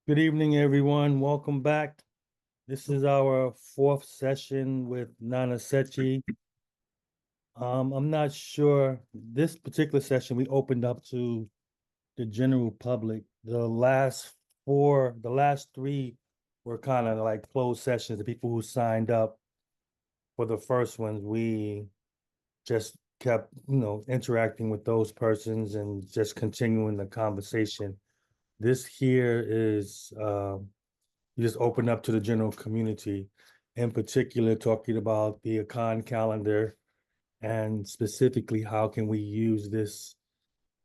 Good evening, everyone. Welcome back. This is our fourth session with Nana Sakyi. I'm not sure this particular session we opened up to the general public. The last three were kind of like closed sessions. The people who signed up for the first ones, we just kept, interacting with those persons and just continuing the conversation. This here is you just open up to the general community, in particular talking about the Akan calendar and specifically how can we use this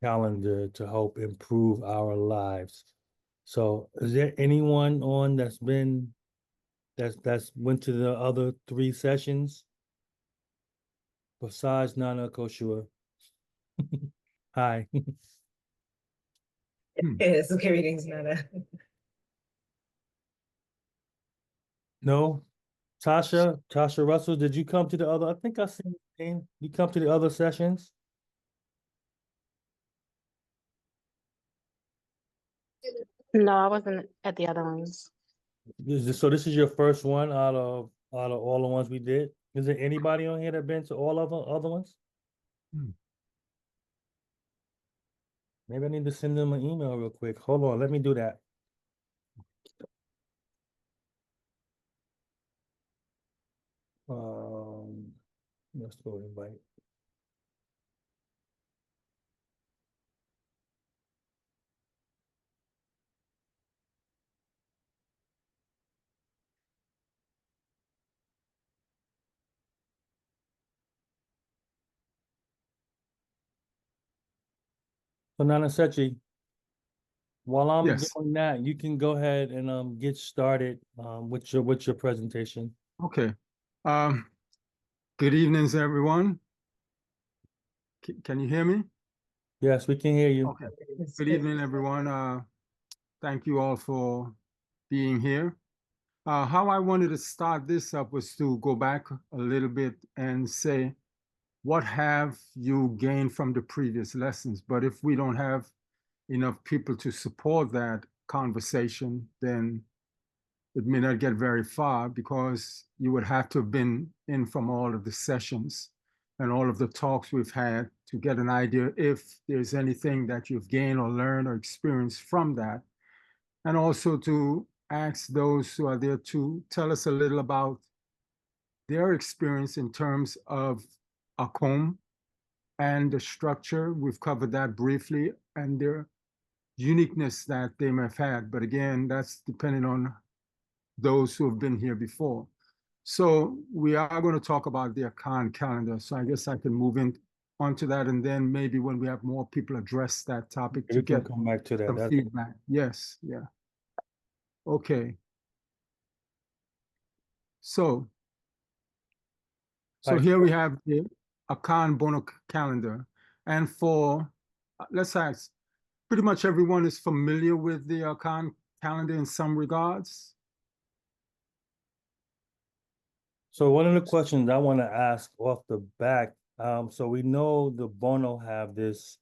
calendar to help improve our lives. So is there anyone on that's went to the other three sessions besides Nana Koshua? Hi. Yes, okay, greetings, Nana. No? Tasha Russell, did you come to the other? I think I seen your name. You come to the other sessions? No, I wasn't at the other ones. So this is your first one out of all the ones we did. Is there anybody on here that been to all of the other ones? Hmm. Maybe I need to send them an email real quick. Hold on, let me do that. Let's go invite. So Nana Sakyi, while I'm Yes. doing that, you can go ahead and get started with your presentation. Okay. Um, Good evenings, everyone. Can you hear me? Yes, we can hear you. Okay. Good evening, everyone. Thank you all for being here. How I wanted to start this up was to go back a little bit and say, what have you gained from the previous lessons? But if we don't have enough people to support that conversation, then it may not get very far because you would have to have been in from all of the sessions and all of the talks we've had to get an idea if there's anything that you've gained or learned or experienced from that. And also to ask those who are there to tell us a little about their experience in terms of Akom and the structure. We've covered that briefly and their uniqueness that they may have had. But again, that's depending on those who have been here before. So we are going to talk about the Akan calendar. So I guess I can move in onto that, and then maybe when we have more people address that topic to We can get come back to that. some feedback. Yes, yeah. Okay. So Right. here we have the Akan Bono calendar. And for, let's ask, pretty much everyone is familiar with the Akan calendar in some regards. So one of the questions I want to ask off the back, so we know the Bono have this,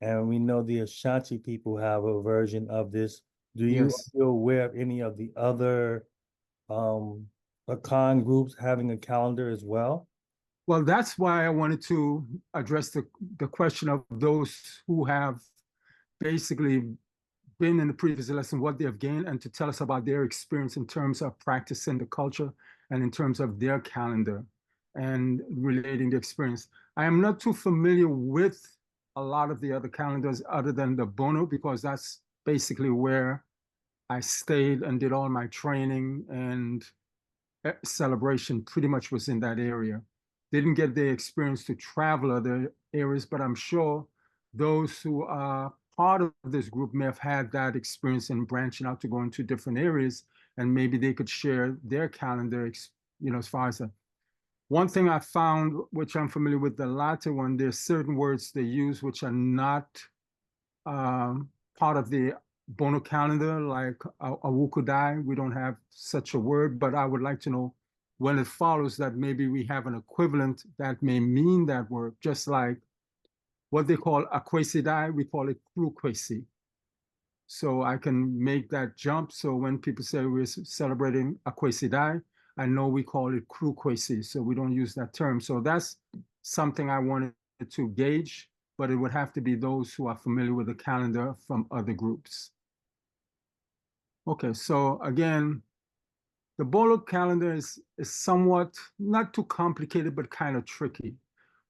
and we know the Ashanti people have a version of this. Do you Yes. feel aware of any of the other Akan groups having a calendar as well? Well, that's why I wanted to address the question of those who have basically been in the previous lesson, what they have gained, and to tell us about their experience in terms of practicing the culture and in terms of their calendar and relating the experience. I am not too familiar with a lot of the other calendars other than the Bono, because that's basically where I stayed and did all my training and celebration pretty much was in that area. Didn't get the experience to travel other areas, but I'm sure those who are part of this group may have had that experience in branching out to go into different areas, and maybe they could share their calendar, as far as one thing I found, which I'm familiar with, the latter one, there's certain words they use which are not part of the Bono calendar, like awukudai. We don't have such a word, but I would like to know when it follows that maybe we have an equivalent that may mean that word, just like what they call akwesidai, we call it krukwesi. So I can make that jump. So when people say we're celebrating Akwesidai, I know we call it Kru Kwesi, so we don't use that term. So that's something I wanted to gauge, but it would have to be those who are familiar with the calendar from other groups. Okay, so again, the Bolo calendar is somewhat not too complicated, but kind of tricky.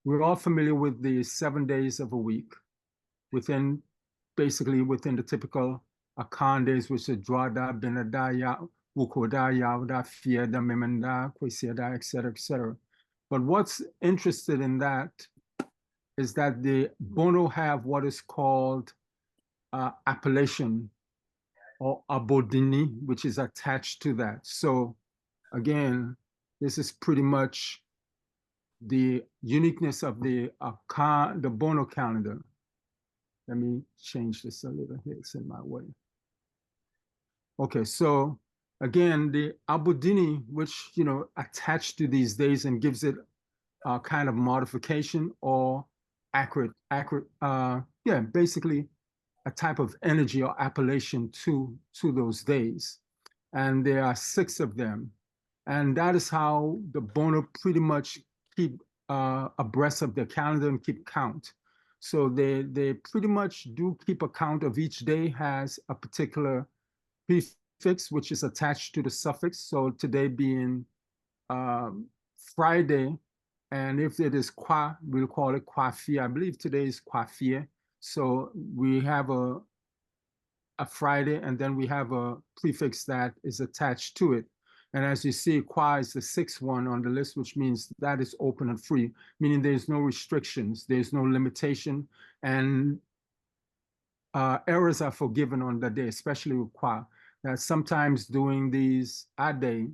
We're all familiar with the 7 days of a week basically within the typical Akan days, which are Dwada, Benada, Wukoda, Yauda, Fieda, Memenda, Kwesiada, etc. But what's interested in that is that the Bono have what is called appellation or abodini, which is attached to that. So again, this is pretty much the uniqueness of the Bono calendar. Let me change this a little here, it's in my way. Okay, so again, the abodini, which, attached to these days and gives it a kind of modification or basically a type of energy or appellation to those days. And there are 6 of them. And that is how the Bono pretty much keep abreast of their calendar and keep count. So they pretty much do keep a count of each day has a particular prefix, which is attached to the suffix. So today being Friday, and if it is kwa, we'll call it kwafie. I believe today is kwafie. So we have a Friday, and then we have a prefix that is attached to it. And as you see, kwa is the 6th one on the list, which means that is open and free, meaning there's no restrictions, there's no limitation, and errors are forgiven on that day, especially with kwa. That sometimes during these Ade,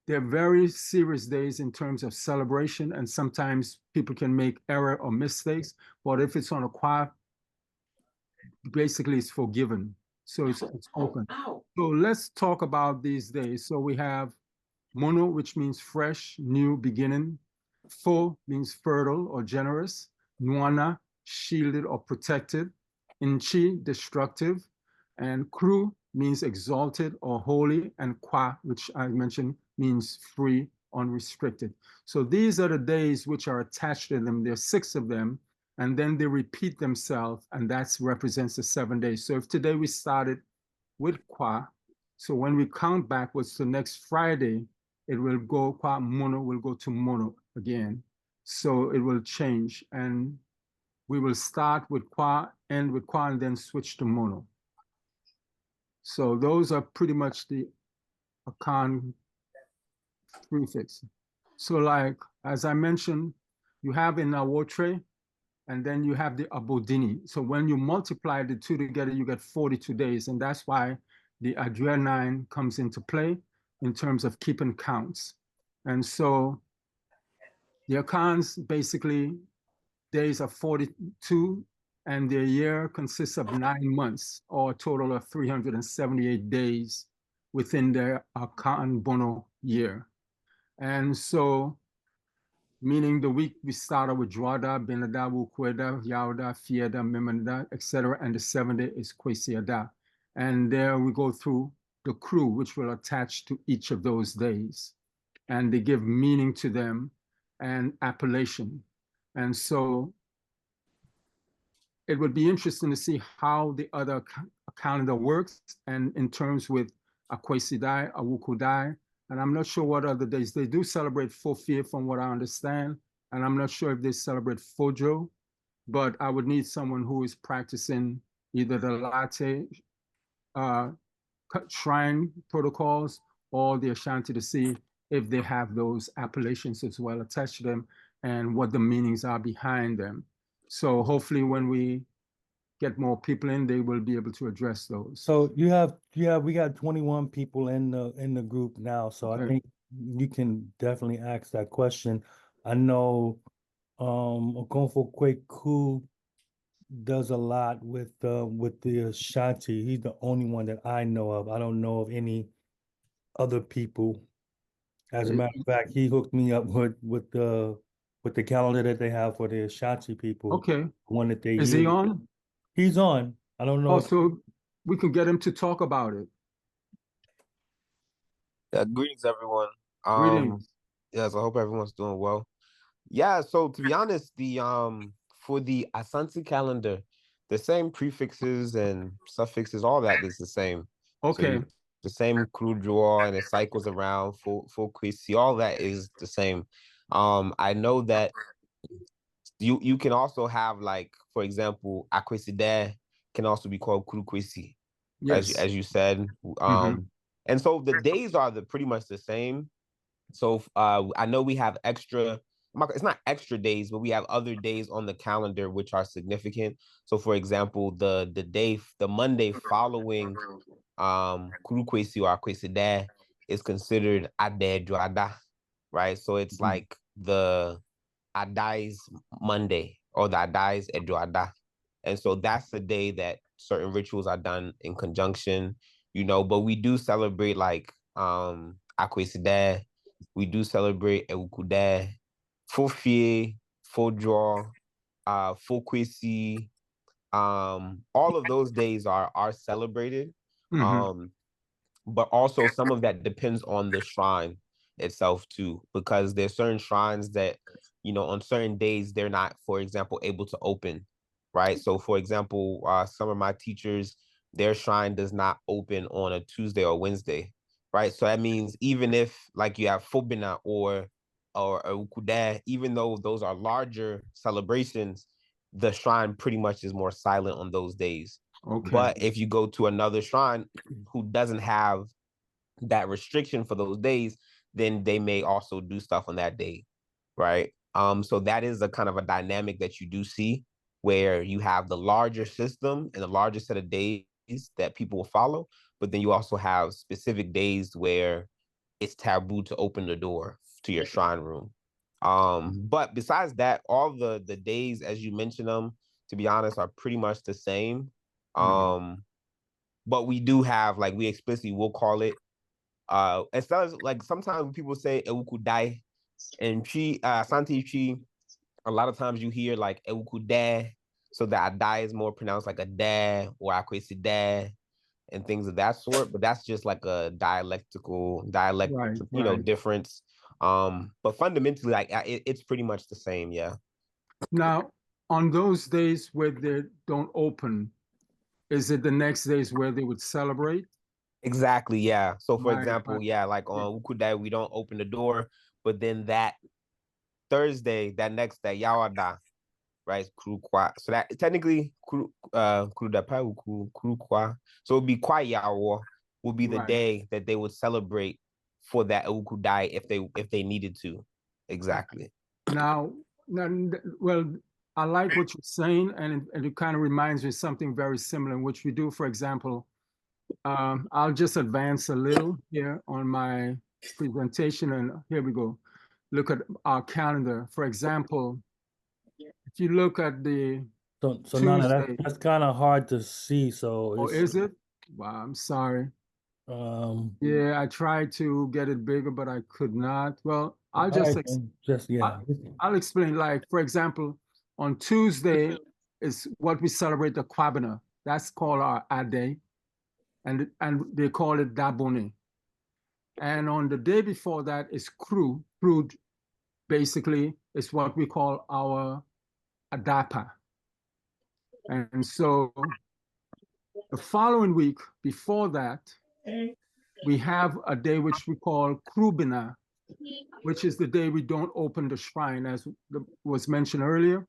they're very serious days in terms of celebration, and sometimes people can make error or mistakes. But if it's on a kwa, basically it's forgiven. So it's open. So let's talk about these days. So we have Mono, which means fresh, new beginning. Fo means fertile or generous. Nuana, shielded or protected. Inchi, destructive. And Kru means exalted or holy. And Kwa, which I mentioned, means free, unrestricted. So these are the days which are attached to them. There are 6 of them. And then they repeat themselves, and that represents the 7 days. So if today we started with Kwa, so when we count backwards to next Friday, it will go, Kwa Mono will go to Mono again. So it will change, and we will start with Kwa, end with Kwa, and then switch to Mono. So those are pretty much the Akan prefix. So like, as I mentioned, you have in Awotre, and then you have the abodini. So when you multiply the 2 together, you get 42 days. And that's why the Adria 9 comes into play in terms of keeping counts. And so the Akans, basically, days are 42, and their year consists of 9 months, or a total of 378 days within their Akan Bono year. And so meaning the week we started with Dwada, Benada, Wukweda, Yauda, Fieda, Memenda, etc. And the 7th day is Kwesiada. And there we go through the Kru, which will attach to each of those days. And they give meaning to them and appellation. And so it would be interesting to see how the other calendar works, and in terms with Akwesidai, Awukudai, and I'm not sure what other days. They do celebrate Fofie from what I understand, and I'm not sure if they celebrate Fojo, but I would need someone who is practicing either the latte shrine protocols or the Ashanti to see if they have those appellations as well attached to them and what the meanings are behind them. So hopefully when we get more people in, they will be able to address those. So we got 21 people in the group now. So I think you can definitely ask that question. I know Okonfo Kweku does a lot with the Ashanti. He's the only one that I know of. I don't know of any other people. As a matter of fact, he hooked me up with the calendar that they have for the Ashanti people. Okay. One that they Is use. he on? He's on. I don't know. Also, we can get him to talk about it. Greetings, everyone. Greetings. Yes, I hope everyone's doing well. Yeah, so to be honest, the for the Asante calendar, the same prefixes and suffixes, all that is the same. So Okay. you the same crew draw and it cycles around full quisi, all that is the same. I know that you can also have, like, for example, Akweside can also be called Kuru Kwesi, Yes. as you said. And so the days are pretty much the same. So I know we have extra, it's not extra days, but we have other days on the calendar which are significant. So for example, the Monday following Kuru Kwesi or Akweside is considered Ade Joada, right? So it's like the Adai's Monday or the Adai's Ejoada. And so that's the day that certain rituals are done in conjunction, but we do celebrate like Akweside, we do celebrate Ewukude, Fofie, Fodro, Fokwesi. All of those days are celebrated. But also some of that depends on the shrine itself too, because there's certain shrines that, on certain days, they're not, for example, able to open, right? So for example, some of my teachers, their shrine does not open on a Tuesday or Wednesday, right? So that means even if like you have Fobina or Ukude, even though those are larger celebrations, the shrine pretty much is more silent on those days. Okay. But if you go to another shrine who doesn't have that restriction for those days, then they may also do stuff on that day, right? So that is a kind of a dynamic that you do see, where you have the larger system and the larger set of days that people will follow, but then you also have specific days where it's taboo to open the door to your shrine room. But besides that, all the days, as you mentioned them, to be honest, are pretty much the same. But we do have, like, we explicitly will call it, instead of, like, sometimes people say Ewukudai and Santi Chi, a lot of times you hear like Ewukude, so that Adai is more pronounced like a da or Akweside and things of that sort, but that's just like a dialect, Right. difference. But fundamentally, like, it's pretty much the same, yeah. Now, on those days where they don't open, is it the next days where they would celebrate? Exactly, yeah. So for Right, example, right. yeah, like on Ukudai, we don't open the door, but then that Thursday, that Yawada, right? Kurukwa. So that technically Kurudapa Kurukwa. So it would be Kwayawo would be the Right. day that they would celebrate for that Ukudai if they needed to. Exactly. Now, well, I like what you're saying, and it kind of reminds me of something very similar, which we do. For example, I'll just advance a little here on my presentation, and here we go. Look at our calendar. For example, if you look at the So Nana, Tuesday, that's kind of hard to see. So oh, it's is it? Wow, I'm sorry. Yeah, I tried to get it bigger, but I could not. Well, I'll just I'll explain. Like, for example, on Tuesday is what we celebrate the Kwabena. That's called our Ade, and they call it Dabone. And on the day before that is Kru. Kru basically is what we call our Adapa. And so the following week before that, we have a day which we call Krubina, which is the day we don't open the shrine, as was mentioned earlier.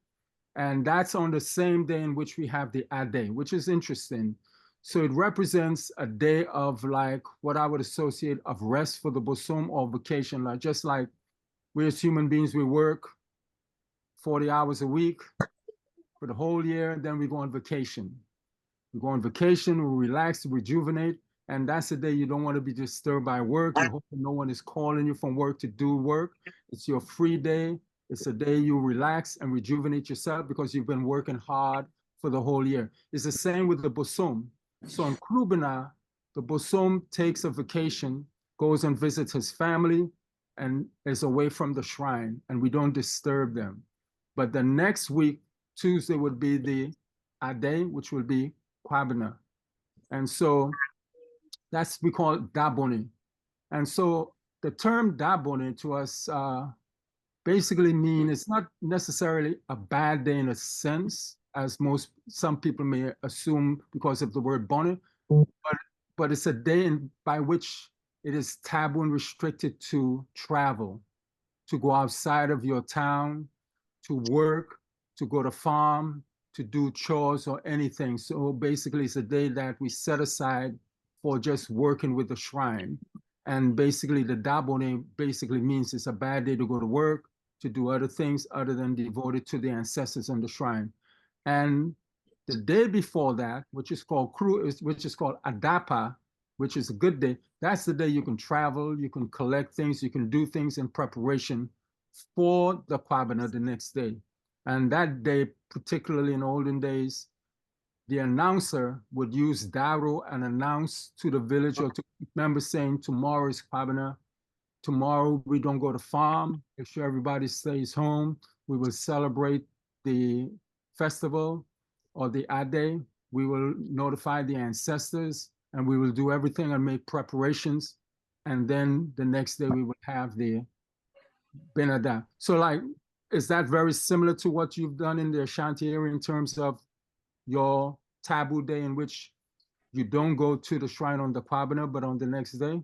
And that's on the same day in which we have the Ade, which is interesting. So it represents a day of, like, what I would associate of rest for the bosom or vacation. Like, just like we as human beings, we work 40 hours a week for the whole year, then we go on vacation. We go on vacation, we relax, rejuvenate, and that's the day you don't want to be disturbed by work. You hope no one is calling you from work to do work. It's your free day. It's a day you relax and rejuvenate yourself because you've been working hard for the whole year. It's the same with the bosom. So on Krubina, the bosom takes a vacation, goes and visits his family, and is away from the shrine, and we don't disturb them. But the next week, Tuesday would be the Ade, which would be Kwabena. And so that's we call it Dabone. And so the term Dabone to us basically mean it's not necessarily a bad day in a sense, as some people may assume because of the word bonnet, but it's a day by which it is taboo and restricted to travel, to go outside of your town, to work, to go to farm, to do chores or anything. So basically it's a day that we set aside for just working with the shrine. And basically the Dabone basically means it's a bad day to go to work, to do other things other than devoted to the ancestors and the shrine. And the day before that, which is called Adapa, which is a good day, that's the day you can travel, you can collect things, you can do things in preparation for the Kwabena the next day. And that day, particularly in olden days, the announcer would use Daro and announce to the village or to members saying, tomorrow is Kwabena. Tomorrow we don't go to farm. Make sure everybody stays home. We will celebrate the festival or the Ade. We will notify the ancestors and we will do everything and make preparations. And then the next day we will have the Benada. So like, is that very similar to what you've done in the Ashanti area in terms of your taboo day in which you don't go to the shrine on the Kwabena, but on the next day?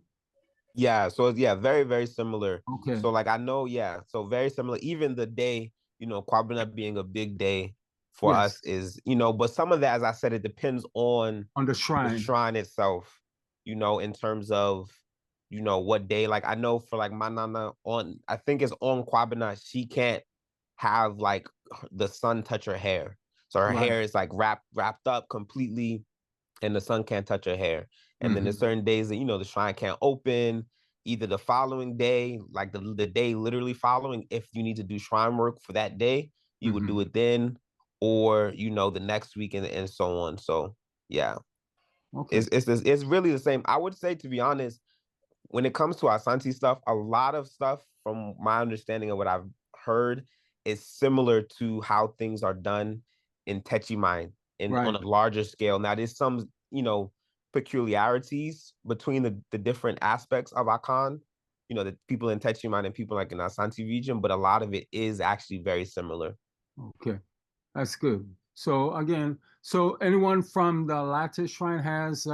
Yeah, so yeah, very, very similar. Okay. So like I know, yeah, so very similar. Even the day, Kwabena being a big day for Yes. us is, but some of that, as I said, it depends on On the the shrine. shrine itself, in terms of, what day. Like I know for like my nana I think it's on Kwabena, she can't have like the sun touch her hair. So her Right. hair is like wrapped up completely and the sun can't touch her hair. And then there's certain days that, the shrine can't open, either the following day, like the day literally following, if you need to do shrine work for that day, you would do it then, or, the next week and so on. So yeah, Okay. it's really the same. I would say, to be honest, when it comes to Asante stuff, a lot of stuff from my understanding of what I've heard is similar to how things are done in Techimine on a larger scale. Now there's some, peculiarities between the different aspects of Akan, the people in Techimine and people like in Asante region, but a lot of it is actually very similar. Okay, that's good. So again, so anyone from the Latte Shrine has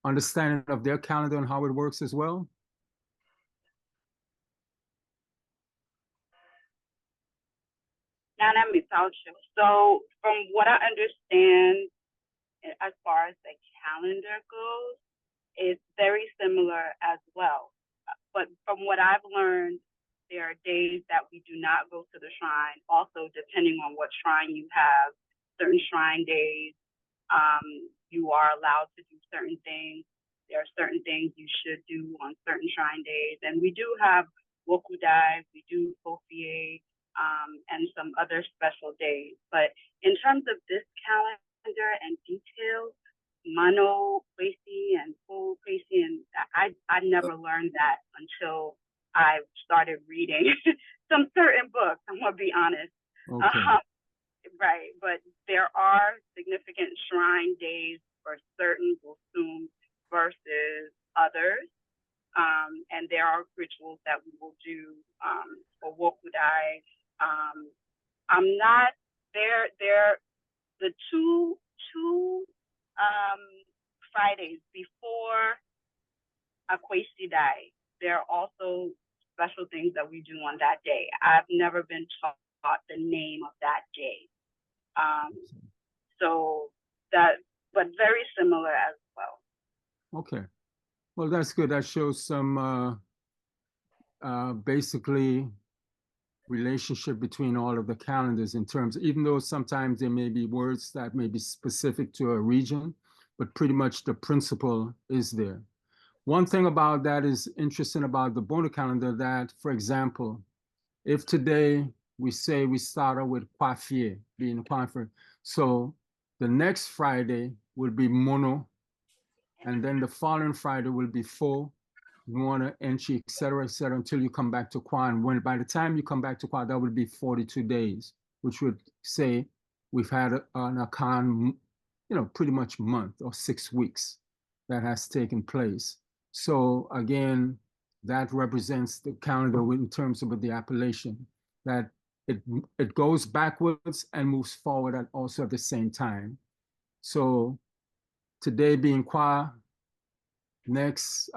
understanding of their calendar and how it works as well? Nana Sakyi. So from what I understand, as far as the calendar goes, it's very similar as well. But from what I've learned, there are days that we do not go to the shrine. Also, depending on what shrine you have, certain shrine days, you are allowed to do certain things. There are certain things you should do on certain shrine days. And we do have Wokudai, we do Kofie, and some other special days. But in terms of this calendar and details, Mano Kwesi and Full Kwesi, and I never learned that until I started reading some certain books. I'm gonna be honest. Okay. Right, but there are significant shrine days for certain Gosum versus others. And there are rituals that we will do for Wokudai. I'm not there. The two Fridays before Akwesi Day, there are also special things that we do on that day. I've never been taught the name of that day. So that, but very similar as well. Okay. Well, that's good. That shows some basically relationship between all of the calendars in terms, even though sometimes there may be words that may be specific to a region, but pretty much the principle is there. One thing about that is interesting about the Bona calendar that, for example, if today we say we start out with Kwafie, being Kwafie, so the next Friday will be Mono, and then the following Friday will be Fo, Nuana, Enchi, et cetera, until you come back to Kwan. When by the time you come back to Kwan, that would be 42 days, which would say we've had an Akan pretty much month or 6 weeks that has taken place. So again, that represents the calendar in terms of the appellation, that it goes backwards and moves forward also at the same time. So today being Kwa, next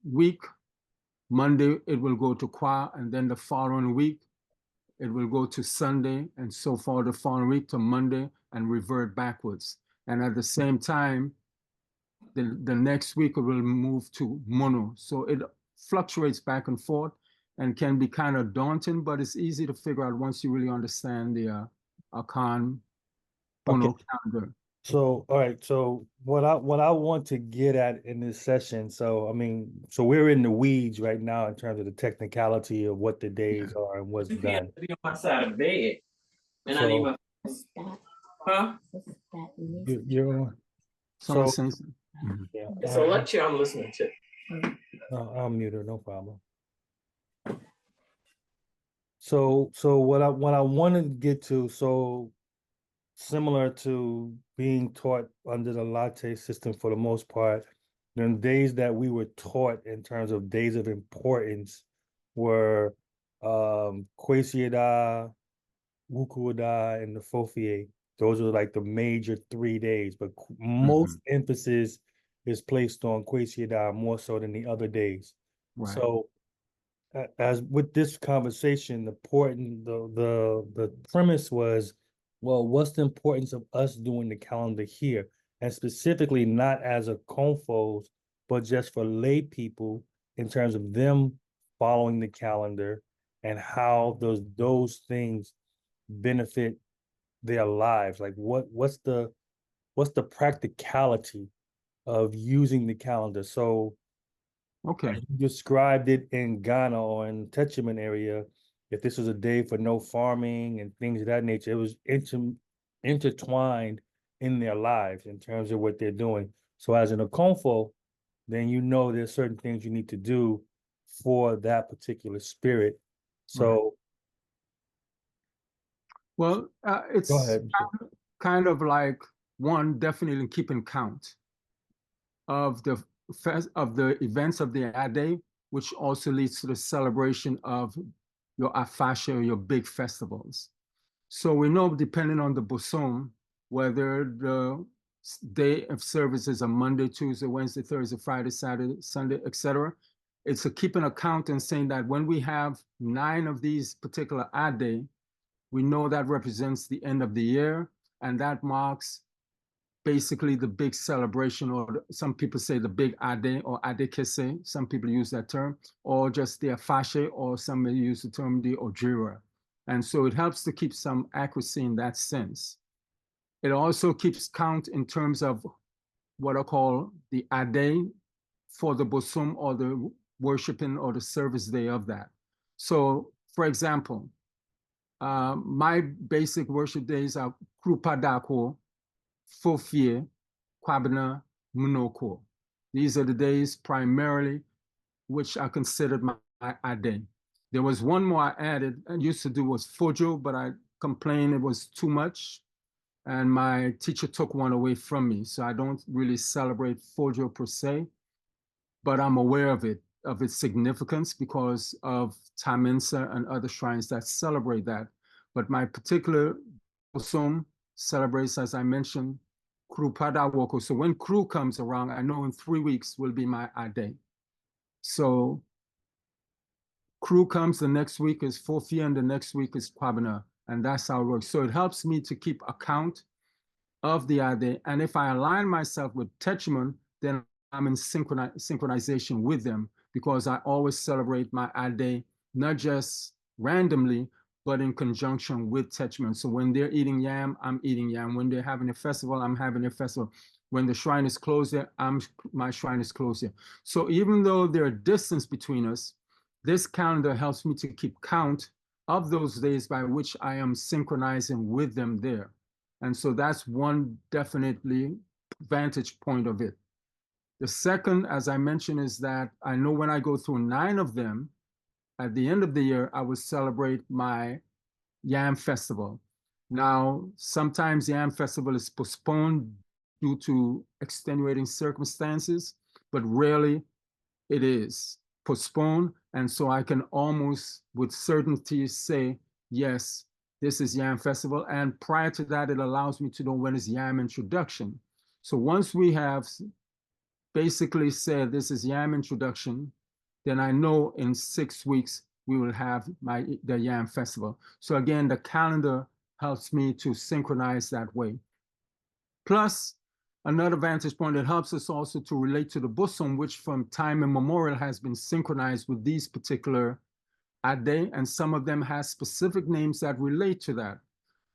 week, Monday, it will go to Kwa, and then the following week, it will go to Sunday, and so far the following week to Monday, and revert backwards. And at the same time, the next week it will move to Mono. So it fluctuates back and forth and can be kind of daunting, but it's easy to figure out once you really understand the Akan Mono calendar. So, all right. So what I want to get at in this session, so I mean, so we're in the weeds right now in terms of the technicality of what the days are and what's done. Be on my side of the bed, and I So- need my huh? You're on. Someone So saying something? yeah, It's a lecture I'm listening to. I'll mute her, no problem. So what I want to get to, so similar to being taught under the latte system for the most part, the days that we were taught in terms of days of importance were Kwesiada, Wukuada, and the Fofie. Those are like the major 3 days, but most emphasis is placed on Kwesiada more so than the other days. Right. So as with this conversation, the premise was, well, what's the importance of us doing the calendar here? And specifically not as a confos, but just for lay people in terms of them following the calendar and how those things benefit their lives. Like what's the practicality of using the calendar? So Okay. you described it in Ghana or in Techiman area, if this was a day for no farming and things of that nature, it was intertwined in their lives in terms of what they're doing. So as an Okonfo, then you know there's certain things you need to do for that particular spirit. So Well, it's go ahead. kind of like one, definitely keeping count of the events of the day, which also leads to the celebration of your afasha or your big festivals. So we know, depending on the bosom, whether the day of service is a Monday, Tuesday, Wednesday, Thursday, Friday, Saturday, Sunday, etc. It's a keeping account and saying that when we have 9 of these particular day, we know that represents the end of the year, and that marks basically the big celebration, or some people say the big Ade or Ade Kese, some people use that term, or just the Afashe, or some may use the term the Ojira. And so it helps to keep some accuracy in that sense. It also keeps count in terms of what I call the Ade for the Bosum, or the worshiping or the service day of that. So, for example, my basic worship days are Krupadako, Fofie, Kwabena, Munoko. These are the days primarily which I considered my Ade. There was one more I added and used to do was Fojo, but I complained it was too much. And my teacher took one away from me. So I don't really celebrate Fojo per se, but I'm aware of its significance because of Tamensa and other shrines that celebrate that. But my particular Osum celebrates, as I mentioned, Kru Padawoko. So when Kru comes around, I know in 3 weeks will be my Ade. So Kru comes, the next week is Fofi, and the next week is Kwabena. And that's how it works. So it helps me to keep account of the Ade. And if I align myself with Techman, then I'm in synchronization with them, because I always celebrate my Ade, not just randomly, but in conjunction with Techman. So when they're eating yam, I'm eating yam. When they're having a festival, I'm having a festival. When the shrine is closed there, my shrine is closed there. So even though there's a distance between us, this calendar helps me to keep count of those days by which I am synchronizing with them there. And so that's one definitely vantage point of it. The second, as I mentioned, is that I know when I go through 9 of them, at the end of the year, I will celebrate my Yam Festival. Now, sometimes the Yam Festival is postponed due to extenuating circumstances, but rarely it is postponed. And so I can almost with certainty say, yes, this is Yam Festival. And prior to that, it allows me to know when is Yam introduction. So once we have basically said this is Yam introduction, then I know in 6 weeks we will have the Yam Festival. So again, the calendar helps me to synchronize that way. Plus, another vantage point that helps us also to relate to the bosom, which from time immemorial has been synchronized with these particular ade, and some of them has specific names that relate to that.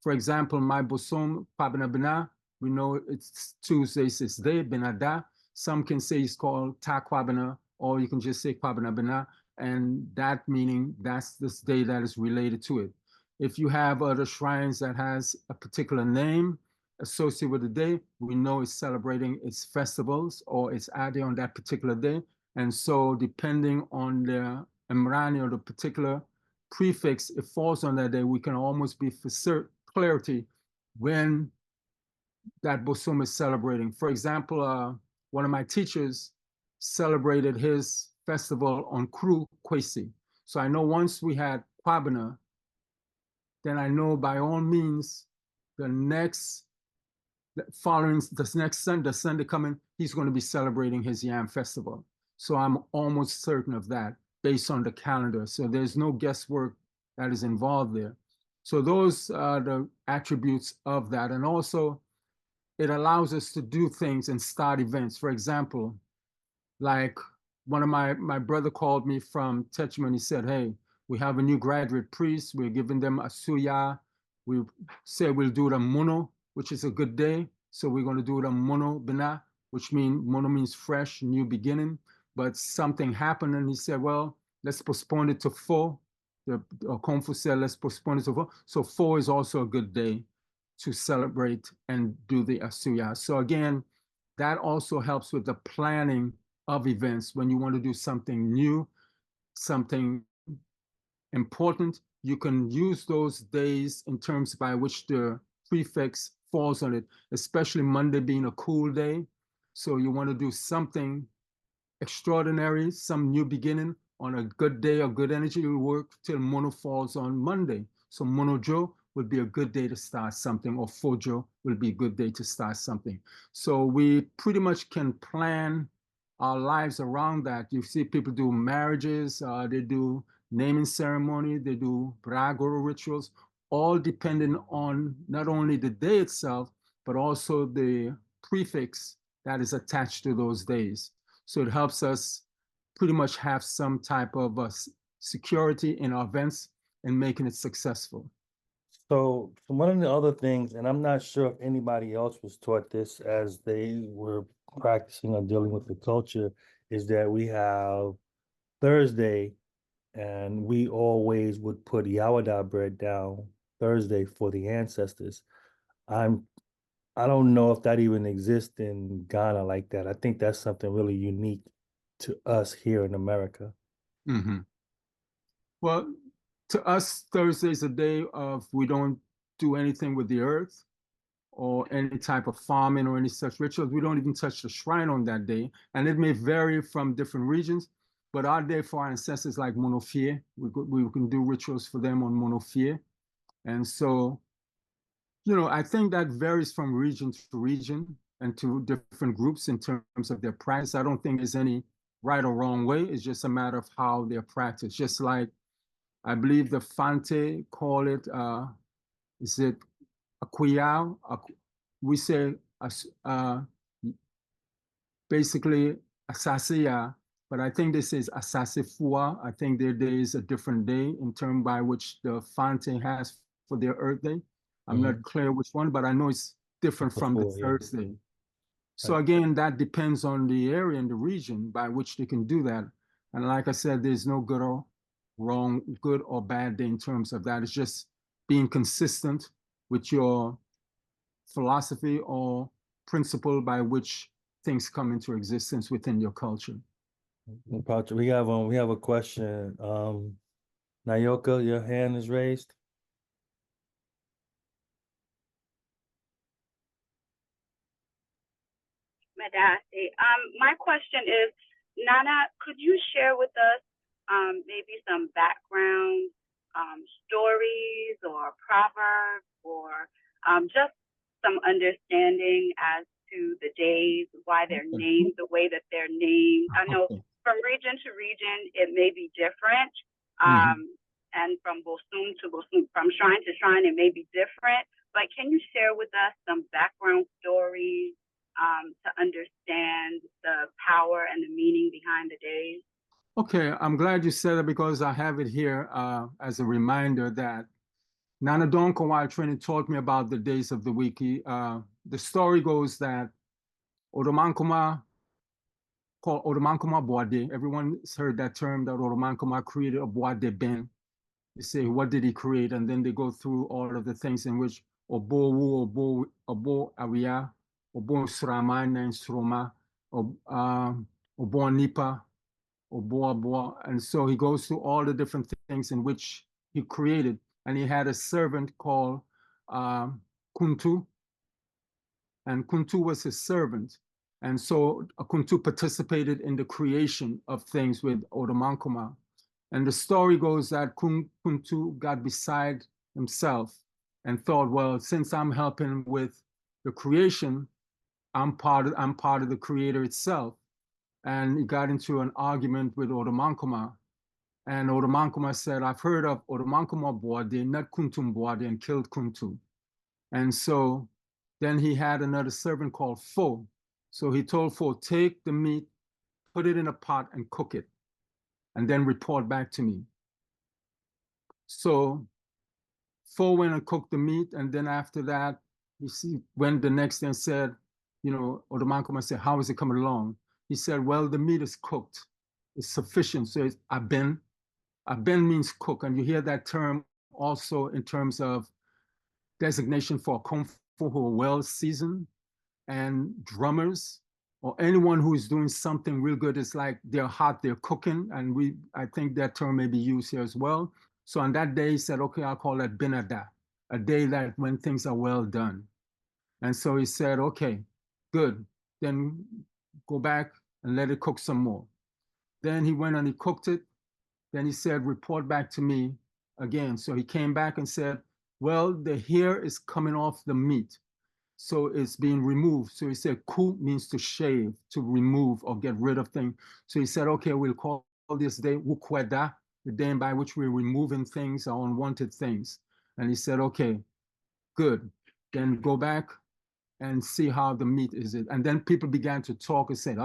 For example, my bosom, Kwabena, we know it's Tuesdays, it's day, Benada. Some can say it's called Ta Kwabena, or you can just say Kwabena Bena, and that meaning that's this day that is related to it. If you have other shrines that has a particular name associated with the day, we know it's celebrating its festivals or its ade on that particular day. And so depending on the Emrani or the particular prefix it falls on that day, we can almost be for certain clarity when that bosom is celebrating. For example, one of my teachers celebrated his festival on Kru Kwesi. So I know once we had Kwabena, then I know by all means the next following the next Sunday, the Sunday coming, he's going to be celebrating his Yam Festival. So I'm almost certain of that based on the calendar. So there's no guesswork that is involved there. So those are the attributes of that. And also it allows us to do things and start events. For example, like one of my brother called me from Techman. He said, hey, we have a new graduate priest. We're giving them a suya. We said we'll do it on Mono, which is a good day. So we're going to do it on Mono Bina, which Mono means fresh, new beginning. But something happened and he said, well, let's postpone it to 4. The Kung Fu said, let's postpone it to 4. So 4 is also a good day to celebrate and do the Asuya. So again, that also helps with the planning of events. When you want to do something new, something important, you can use those days in terms by which the prefix falls on it, especially Monday being a cool day. So you want to do something extraordinary, some new beginning on a good day of good energy. You work till Mono falls on Monday. So Monojo would be a good day to start something, or Fojo will be a good day to start something. So we pretty much can plan our lives around that. You see people do marriages, they do naming ceremony, they do Bragoro rituals, all depending on not only the day itself, but also the prefix that is attached to those days. So it helps us pretty much have some type of security in our events and making it successful. So one of the other things, and I'm not sure if anybody else was taught this as they were practicing or dealing with the culture, is that we have Thursday, and we always would put Yawada bread down Thursday for the ancestors. I don't know if that even exists in Ghana like that. I think that's something really unique to us here in America. Mm-hmm. Well, to us, Thursday is a day of we don't do anything with the earth or any type of farming or any such rituals. We don't even touch the shrine on that day. And it may vary from different regions, but our day for our ancestors like Monofie, we can do rituals for them on Monofie. And so, I think that varies from region to region and to different groups in terms of their practice. I don't think there's any right or wrong way. It's just a matter of how they're practiced. Just like I believe the Fante call it, is it Akuyao? We say basically Asasiya, but I think this is Asasifua. I think there is a different day in term by which the Fante has for their Earth Day. I'm not clear which one, but I know it's different from the Thursday. So again, that depends on the area and the region by which they can do that. And like I said, there's no good or wrong, good or bad day in terms of that. It's just being consistent with your philosophy or principle by which things come into existence within your culture. We have a question. Nayoka, your hand is raised. Adasi. My question is, Nana, could you share with us maybe some background stories or proverbs or just some understanding as to the days, why they're named the way that they're named? I know from region to region it may be different, and from Bosun to Bosun, from shrine to shrine it may be different. But can you share with us some background stories to understand the power and the meaning behind the days? Okay, I'm glad you said it because I have it here as a reminder that Nana Donko, while training, taught me about the days of the week. The story goes that Odomankoma, called Odomankoma Boade, everyone's heard that term, that Odomankoma created a Boade Ben. You say, what did he create? And then they go through all of the things in which Obo Wu, Obo Awia, Obo Srama, and Sroma, Obo Nipa, Obo. And so he goes through all the different things in which he created. And he had a servant called Kuntu. And Kuntu was his servant. And so Kuntu participated in the creation of things with Odomankoma. And the story goes that Kuntu got beside himself and thought, well, since I'm helping with the creation, I'm part of the creator itself. And he got into an argument with Odomankoma. And Odomankoma said, I've heard of Odomankoma Boade, not Kuntum Boade, and killed Kuntu. And so then he had another servant called Fo. So he told Fo, take the meat, put it in a pot and cook it, and then report back to me. So Fo went and cooked the meat, and then after that, he went the next day and said, Odomankoma said, how is it coming along? He said, well, the meat is cooked. It's sufficient. So it's aben. Aben means cook, and you hear that term also in terms of designation for kung fu who are well seasoned, and drummers, or anyone who is doing something real good. It's like they're hot, they're cooking, and I think that term may be used here as well. So on that day, he said, okay, I'll call that Binada, a day that when things are well done. And so he said, okay, good, then go back and let it cook some more. Then he went and he cooked it. Then he said, report back to me again. So he came back and said, well, the hair is coming off the meat. So it's being removed. So he said, ku means to shave, to remove or get rid of things. So he said, okay, we'll call this day wukweda, the day by which we're removing things or unwanted things. And he said, okay, good. Then go back and see how the meat is. And then people began to talk and said,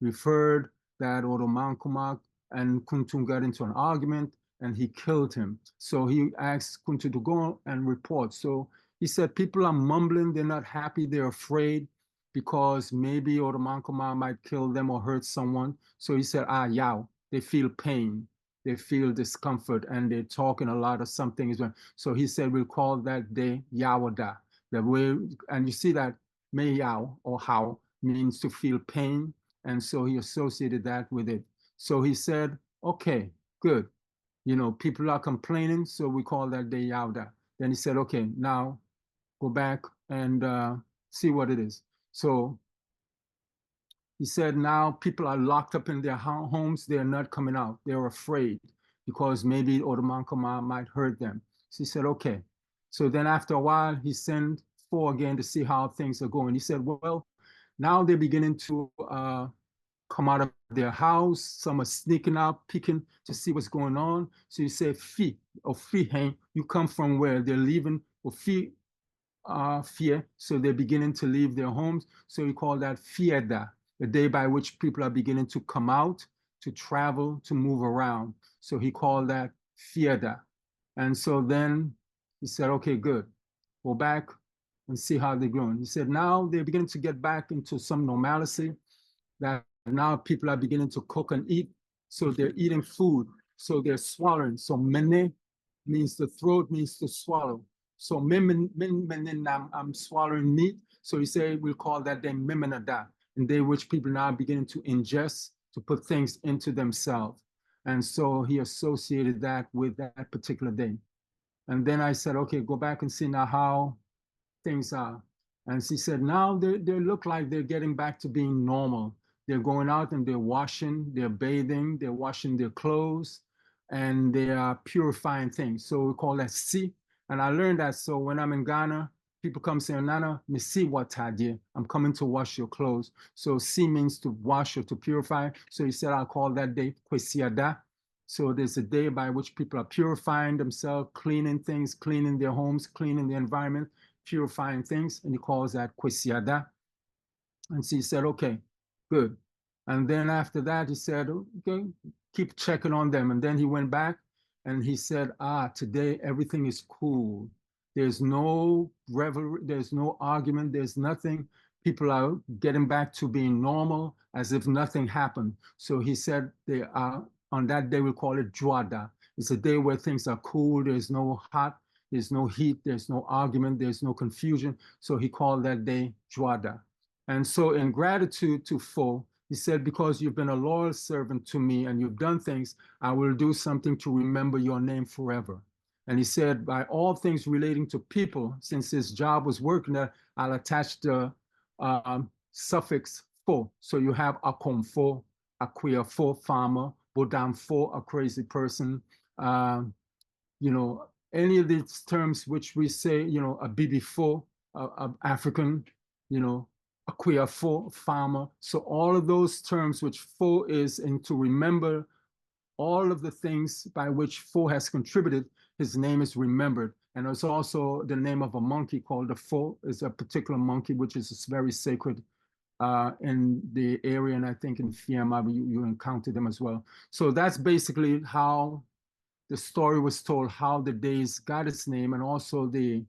we've heard that Odomankoma and Kuntu got into an argument and he killed him. So he asked Kuntu to go and report. So he said, people are mumbling, they're not happy, they're afraid because maybe Odomankoma might kill them or hurt someone. So he said, yao, they feel pain, they feel discomfort, and they're talking a lot of something. So he said, we'll call that day Yawada. The way, and you see that Mei Yao or how means to feel pain. And so he associated that with it. So he said, okay, good. People are complaining, so we call that day Yauda. Then he said, okay, now go back and see what it is. So he said, now people are locked up in their homes. They're not coming out. They're afraid because maybe Odomankoma might hurt them. So he said, okay. So then after a while, he sent Fo again to see how things are going. He said, well, now they're beginning to come out of their house. Some are sneaking out, peeking to see what's going on. So you say, Fi, or Fi, you come from where? They're leaving, or Fi, fear. So they're beginning to leave their homes. So you call that Fieda, the day by which people are beginning to come out, to travel, to move around. So he called that Fieda. And so then he said, okay, good. Go back and see how they're going. He said, now they're beginning to get back into some normalcy, that now people are beginning to cook and eat. So they're eating food. So they're swallowing. So mene means the throat, means to swallow. So I'm swallowing meat. So he said, we'll call that day mimenada, in day which people now are beginning to ingest, to put things into themselves. And so he associated that with that particular day. And then I said, okay, go back and see now how things are. And she said, now they look like they're getting back to being normal. They're going out and they're washing, they're bathing, they're washing their clothes, and they are purifying things. So we call that si. And I learned that. So when I'm in Ghana, people come saying, Nana, me see what I did. I'm coming to wash your clothes. So si means to wash or to purify. So he said, I'll call that day kwesiada. So there's a day by which people are purifying themselves, cleaning things, cleaning their homes, cleaning the environment, purifying things, and he calls that kwesiada. And so he said, okay, good. And then after that, he said, okay, keep checking on them. And then he went back and he said, today everything is cool. There's no revelry, there's no argument, there's nothing. People are getting back to being normal as if nothing happened. So he said they are, on that day, we call it Juada. It's a day where things are cool, there's no hot, there's no heat, there's no argument, there's no confusion. So he called that day Juada. And so in gratitude to Fo, he said, because you've been a loyal servant to me and you've done things, I will do something to remember your name forever. And he said, by all things relating to people, since his job was working there, I'll attach the suffix Fo. So you have Akom Fo, Akwea Fo, farmer, Bodam Fo, a crazy person, you know, any of these terms which we say, you know, a Bibi Fo, African, you know, a queer Fo, farmer. So all of those terms which Fo is, and to remember all of the things by which Fo has contributed, his name is remembered. And it's also the name of a monkey called the Fo, is a particular monkey which is very sacred in the area, and I think in Fiamma you encounter them as well. So that's basically how the story was told, how the days got its name, and also the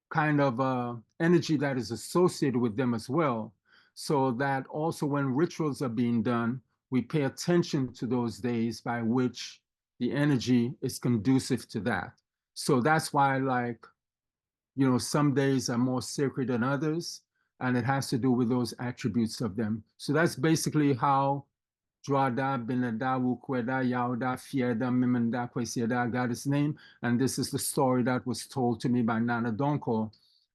kind of energy that is associated with them as well. So that also when rituals are being done, we pay attention to those days by which the energy is conducive to that. So that's why, like, you know, some days are more sacred than others, and it has to do with those attributes of them. So that's basically how Drada, Benada, Wukweda, Yauda, Fieda, Mimenda, Kwesieda got its name. And this is the story that was told to me by Nana Donko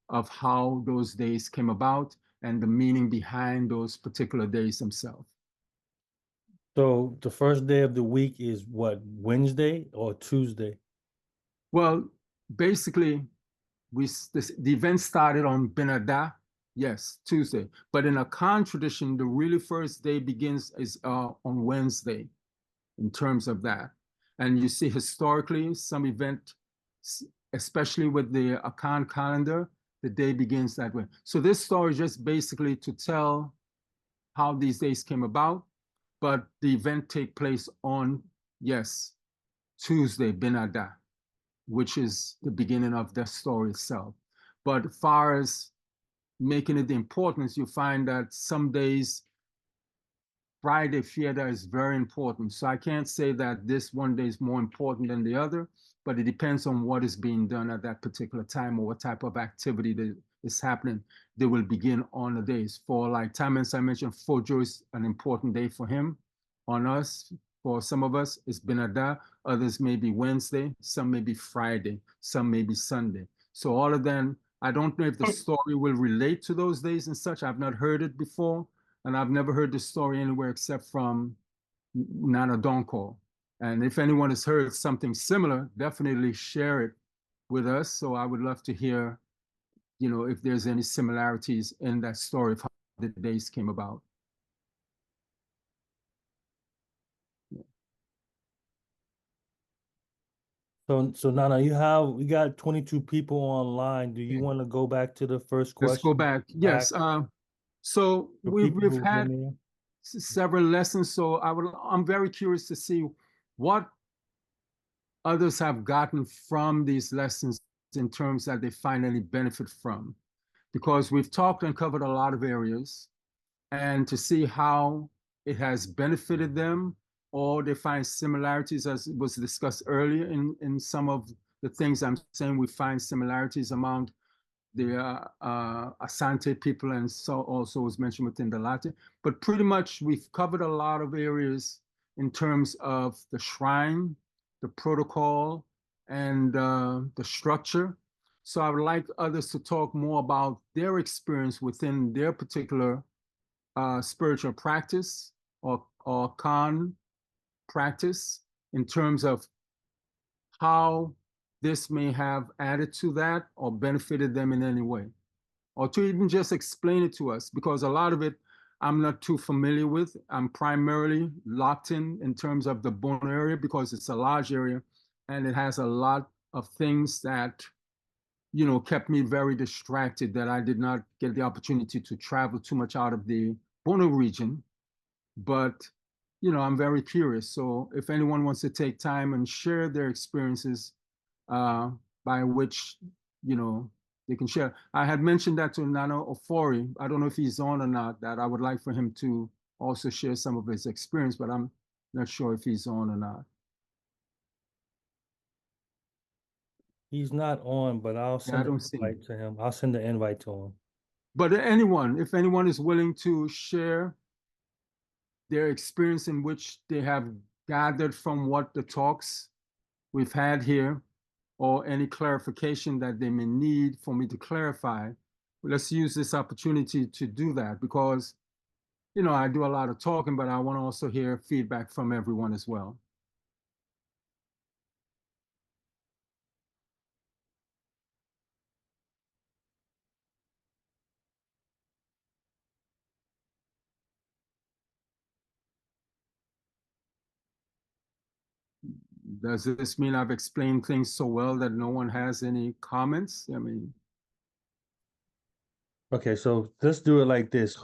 of how those days came about and the meaning behind those particular days themselves. So the first day of the week is what, Wednesday or Tuesday? Well, basically, the event started on Benada, yes, Tuesday. But in Akan tradition, the really first day begins is on Wednesday in terms of that. And you see historically some event, especially with the Akan calendar, the day begins that way. So this story is just basically to tell how these days came about, but the event take place on, yes, Tuesday, Benada, which is the beginning of the story itself. But as far as making it the importance, you find that some days Friday theater is very important. So I can't say that this one day is more important than the other, but it depends on what is being done at that particular time or what type of activity that is happening. They will begin on the days. For like Timons, I mentioned, Fojo is an important day for him. On us, for some of us, it's Benada. Others may be Wednesday, some may be Friday, some may be Sunday. So all of them, I don't know if the story will relate to those days and such. I've not heard it before. And I've never heard this story anywhere except from Nana Donko. And if anyone has heard something similar, definitely share it with us. So I would love to hear, you know, if there's any similarities in that story of how the days came about. So Nana, we got 22 people online. Do you want to go back to the first question? Let's go back. Yes. So we've had several lessons. So I'm very curious to see what others have gotten from these lessons in terms that they find any benefit from, because we've talked and covered a lot of areas, and to see how it has benefited them, or they find similarities, as was discussed earlier in some of the things I'm saying. We find similarities among the Asante people, and so also was mentioned within the Latin. But pretty much we've covered a lot of areas in terms of the shrine, the protocol, and the structure. So I would like others to talk more about their experience within their particular spiritual practice or con practice in terms of how this may have added to that or benefited them in any way, or to even just explain it to us, because a lot of it I'm not too familiar with. I'm primarily locked in terms of the Bono area because it's a large area and it has a lot of things that, you know, kept me very distracted, that I did not get the opportunity to travel too much out of the Bono region. But, you know, I'm very curious. So if anyone wants to take time and share their experiences, by which, you know, they can share. I had mentioned that to Nana Ofori. I don't know if he's on or not, that I would like for him to also share some of his experience, but I'm not sure if he's on or not. He's not on, but I'll Yeah, I send an don't see him. invite to him. I'll send the invite to him. But anyone, if anyone is willing to share their experience in which they have gathered from what the talks we've had here, or any clarification that they may need for me to clarify, let's use this opportunity to do that, because, you know, I do a lot of talking, but I want to also hear feedback from everyone as well. Does this mean I've explained things so well that no one has any comments? I mean, Okay, so let's do it like this.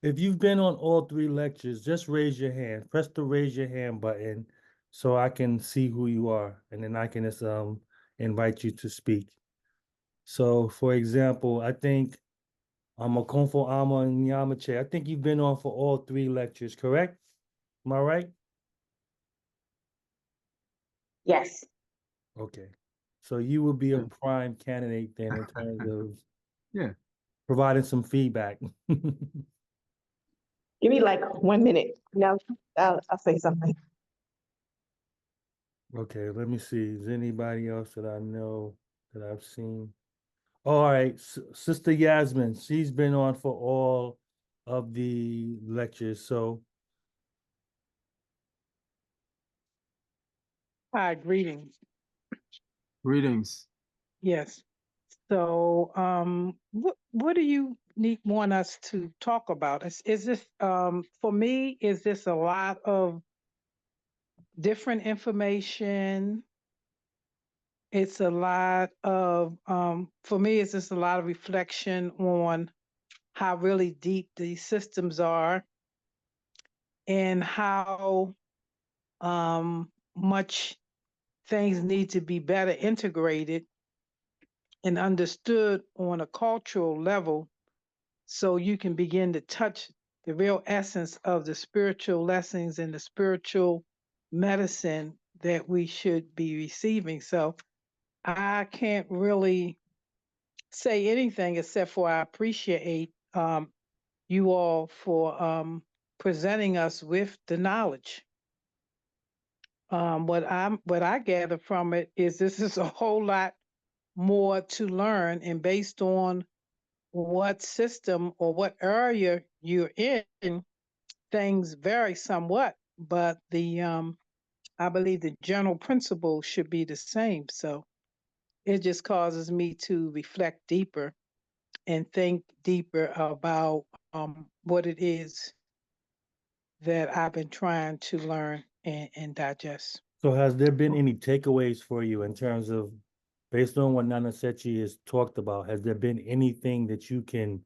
If you've been on all three lectures, just raise your hand. Press the raise your hand button so I can see who you are, and then I can just invite you to speak. So, for example, I think Akonfo Ama and Nyamache. I think you've been on for all three lectures, correct? Am I right? Yes. Okay. So you would be a Yeah. prime candidate then in terms of yeah. providing some feedback. Give me like 1 minute. No, I'll say something. Okay, let me see. Is anybody else that I know that I've seen? All right, Sister Yasmin, she's been on for all of the lectures. So, Hi, greetings. Greetings. Yes. So, what do you want us to talk about? Is this for me? Is this a lot of different information? It's a lot of for me. It's just a lot of reflection on how really deep these systems are and how much things need to be better integrated and understood on a cultural level so you can begin to touch the real essence of the spiritual lessons and the spiritual medicine that we should be receiving. So I can't really say anything except for I appreciate you all for presenting us with the knowledge. What I gather from it is this is a whole lot more to learn, and based on what system or what area you're in, things vary somewhat, but the I believe the general principle should be the same. So it just causes me to reflect deeper and think deeper about what it is that I've been trying to learn and digest. so has there been any takeaways for you in terms of, based on what Nana Sakyi has talked about, has there been anything that you can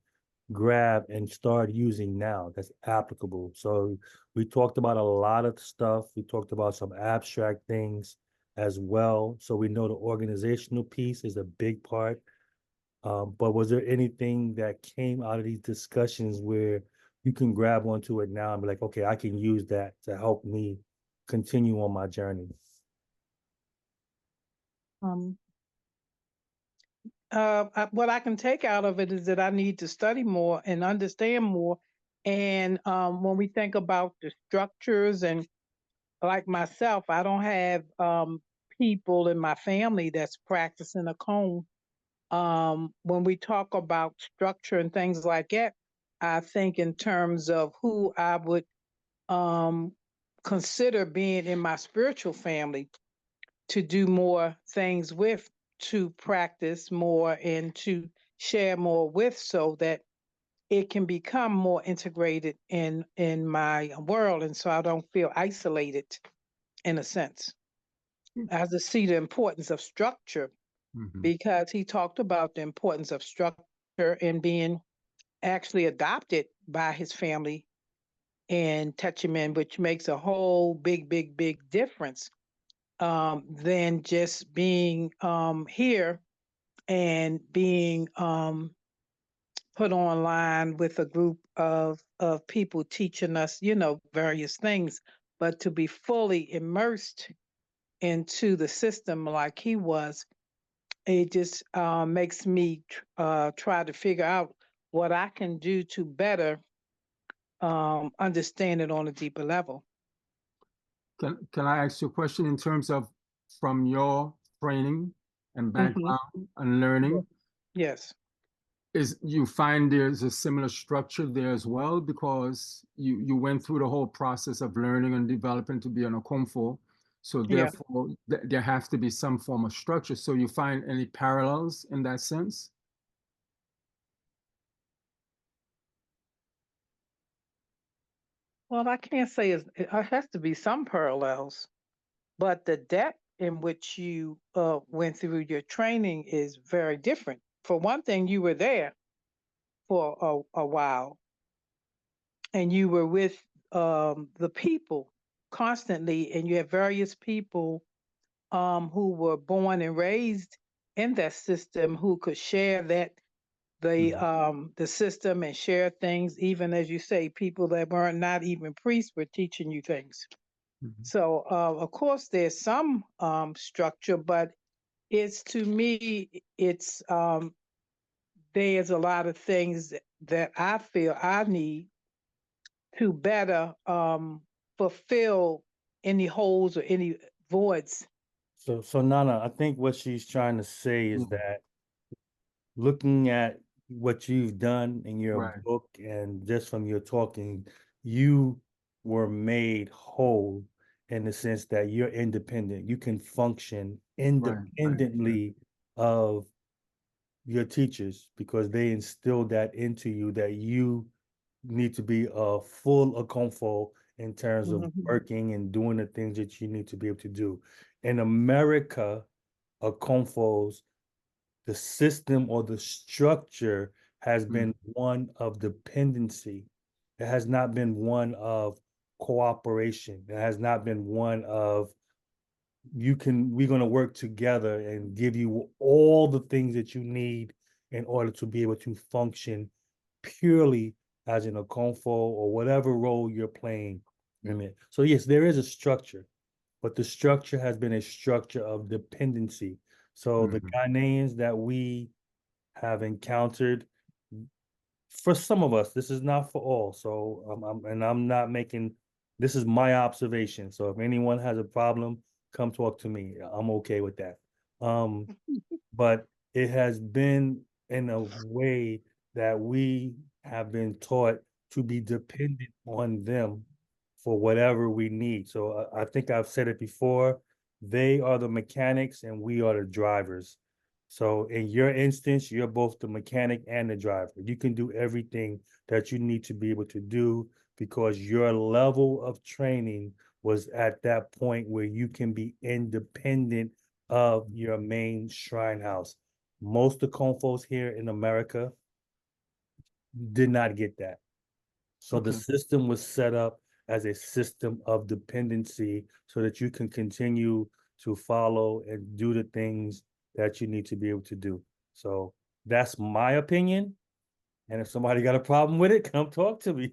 grab and start using now that's applicable? So we talked about a lot of stuff. We talked about some abstract things as well. So we know the organizational piece is a big part. But was there anything that came out of these discussions where you can grab onto it now and be like, okay, I can use that to help me continue on my journey? Um, what I can take out of it is that I need to study more and understand more. And when we think about the structures, and like myself, I don't have people in my family that's practicing a cone. When we talk about structure and things like that, I think in terms of who I would consider being in my spiritual family to do more things with, to practice more and to share more with, so that it can become more integrated in my world, and so I don't feel isolated in a sense. I have to see the importance of structure, because he talked about the importance of structure and being actually adopted by his family in Techiman, which makes a whole big difference than just being here and being put online with a group of people teaching us, various things, but to be fully immersed into the system like he was, it just makes me try to figure out what I can do to better understand it on a deeper level. Can I ask you a question in terms of from your training and background and learning? Yes. Is you find there's a similar structure there as well, because you went through the whole process of learning and developing to be an Okomfo, so Yeah. therefore there has to be some form of structure. So you find any parallels in that sense? Well, I can't say it has to be some parallels, but the depth in which you went through your training is very different. For one thing, you were there for a while, and you were with the people constantly, and you had various people who were born and raised in that system who could share the system and share things. Even as you say, people that weren't not even priests were teaching you things. So of course there's some structure, but it's, to me, it's there's a lot of things that I feel I need to better fulfill any holes or any voids. So Nana, I think what she's trying to say is that looking at what you've done in your Right. book and just from your talking, you were made whole in the sense that you're independent. You can function independently of your teachers because they instilled that into you, that you need to be a full Okomfo in terms of working and doing the things that you need to be able to do. In America, Okomfos, the system or the structure has been one of dependency. It has not been one of cooperation. It has not been one of we're going to work together and give you all the things that you need in order to be able to function purely as an Okomfo or whatever role you're playing in it. So yes, there is a structure, but the structure has been a structure of dependency. So the Ghanaians that we have encountered, for some of us, this is not for all. So I'm not making, this is my observation. So if anyone has a problem, come talk to me. I'm okay with that. But it has been in a way that we have been taught to be dependent on them for whatever we need. So I think I've said it before, they are the mechanics and we are the drivers. So in your instance, you're both the mechanic and the driver. You can do everything that you need to be able to do because your level of training was at that point where you can be independent of your main shrine house. Most of the Confos here in America did not get that. So the system was set up as a system of dependency so that you can continue to follow and do the things that you need to be able to do. So that's my opinion. And if somebody got a problem with it, come talk to me.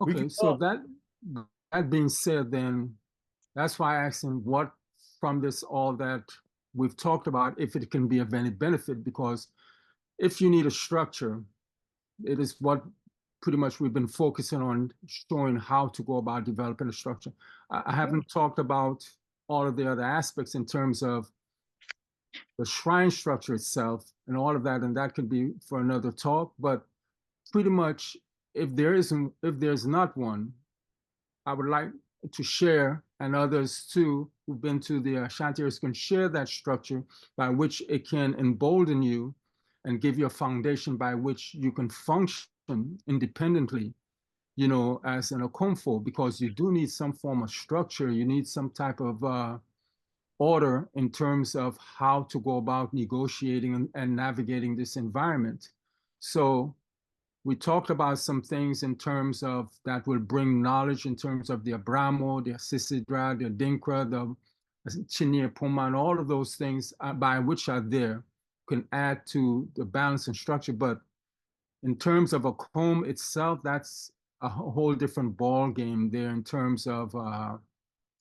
Okay, so that being said, then that's why I asked him what from this all that we've talked about, if it can be of any benefit, because if you need a structure, it is what pretty much we've been focusing on, showing how to go about developing a structure. I haven't talked about all of the other aspects in terms of the shrine structure itself and all of that, and that could be for another talk. But pretty much, if there's not one, I would like to share, and others too who've been to the Ashanti areas can share that structure by which it can embolden you and give you a foundation by which you can function independently, you know, as an Okomfo, because you do need some form of structure. You need some type of order in terms of how to go about negotiating and navigating this environment. So we talked about some things in terms of that will bring knowledge in terms of the Abramo, the Sisidra, the Dinkra, the Chinie Puma, and all of those things by which are there can add to the balance and structure. But in terms of a comb itself, that's a whole different ball game there in terms of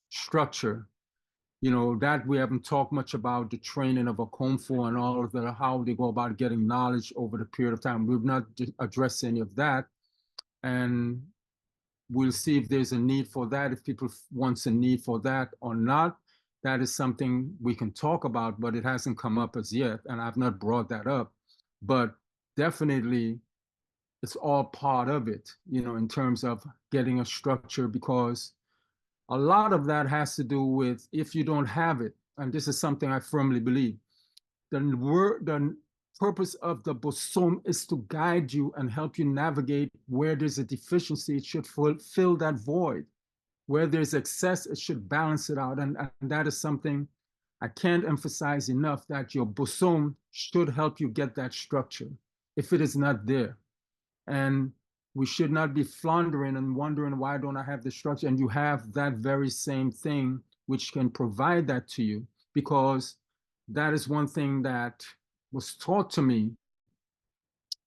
structure. You know, that we haven't talked much about the training of a Komfu and all of the, how they go about getting knowledge over the period of time. We've not addressed any of that. And we'll see if there's a need for that, if people wants a need for that or not. That is something we can talk about, but it hasn't come up as yet. And I've not brought that up. But definitely, it's all part of it, you know, in terms of getting a structure, because a lot of that has to do with if you don't have it, and this is something I firmly believe, the purpose of the bosom is to guide you and help you navigate where there's a deficiency. It should fill that void. Where there's excess, it should balance it out. And that is something I can't emphasize enough, that your bosom should help you get that structure if it is not there. And we should not be floundering and wondering, why don't I have the structure? And you have that very same thing which can provide that to you, because that is one thing that was taught to me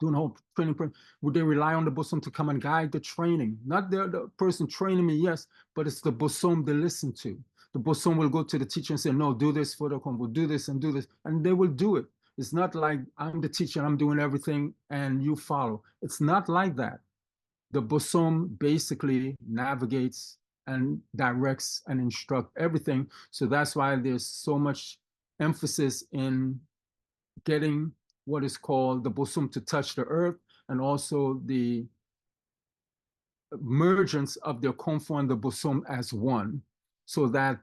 doing whole training. Would they rely on the bosom to come and guide the training? Not the person training me, yes, but it's the bosom they listen to. The bosom will go to the teacher and say, no, do this for the combo, do this and do this, and they will do it. It's not like I'm the teacher, I'm doing everything and you follow. It's not like that. The bosom basically navigates and directs and instructs everything. So that's why there's so much emphasis in getting what is called the bosom to touch the earth, and also the emergence of the Okomfo and the bosom as one, so that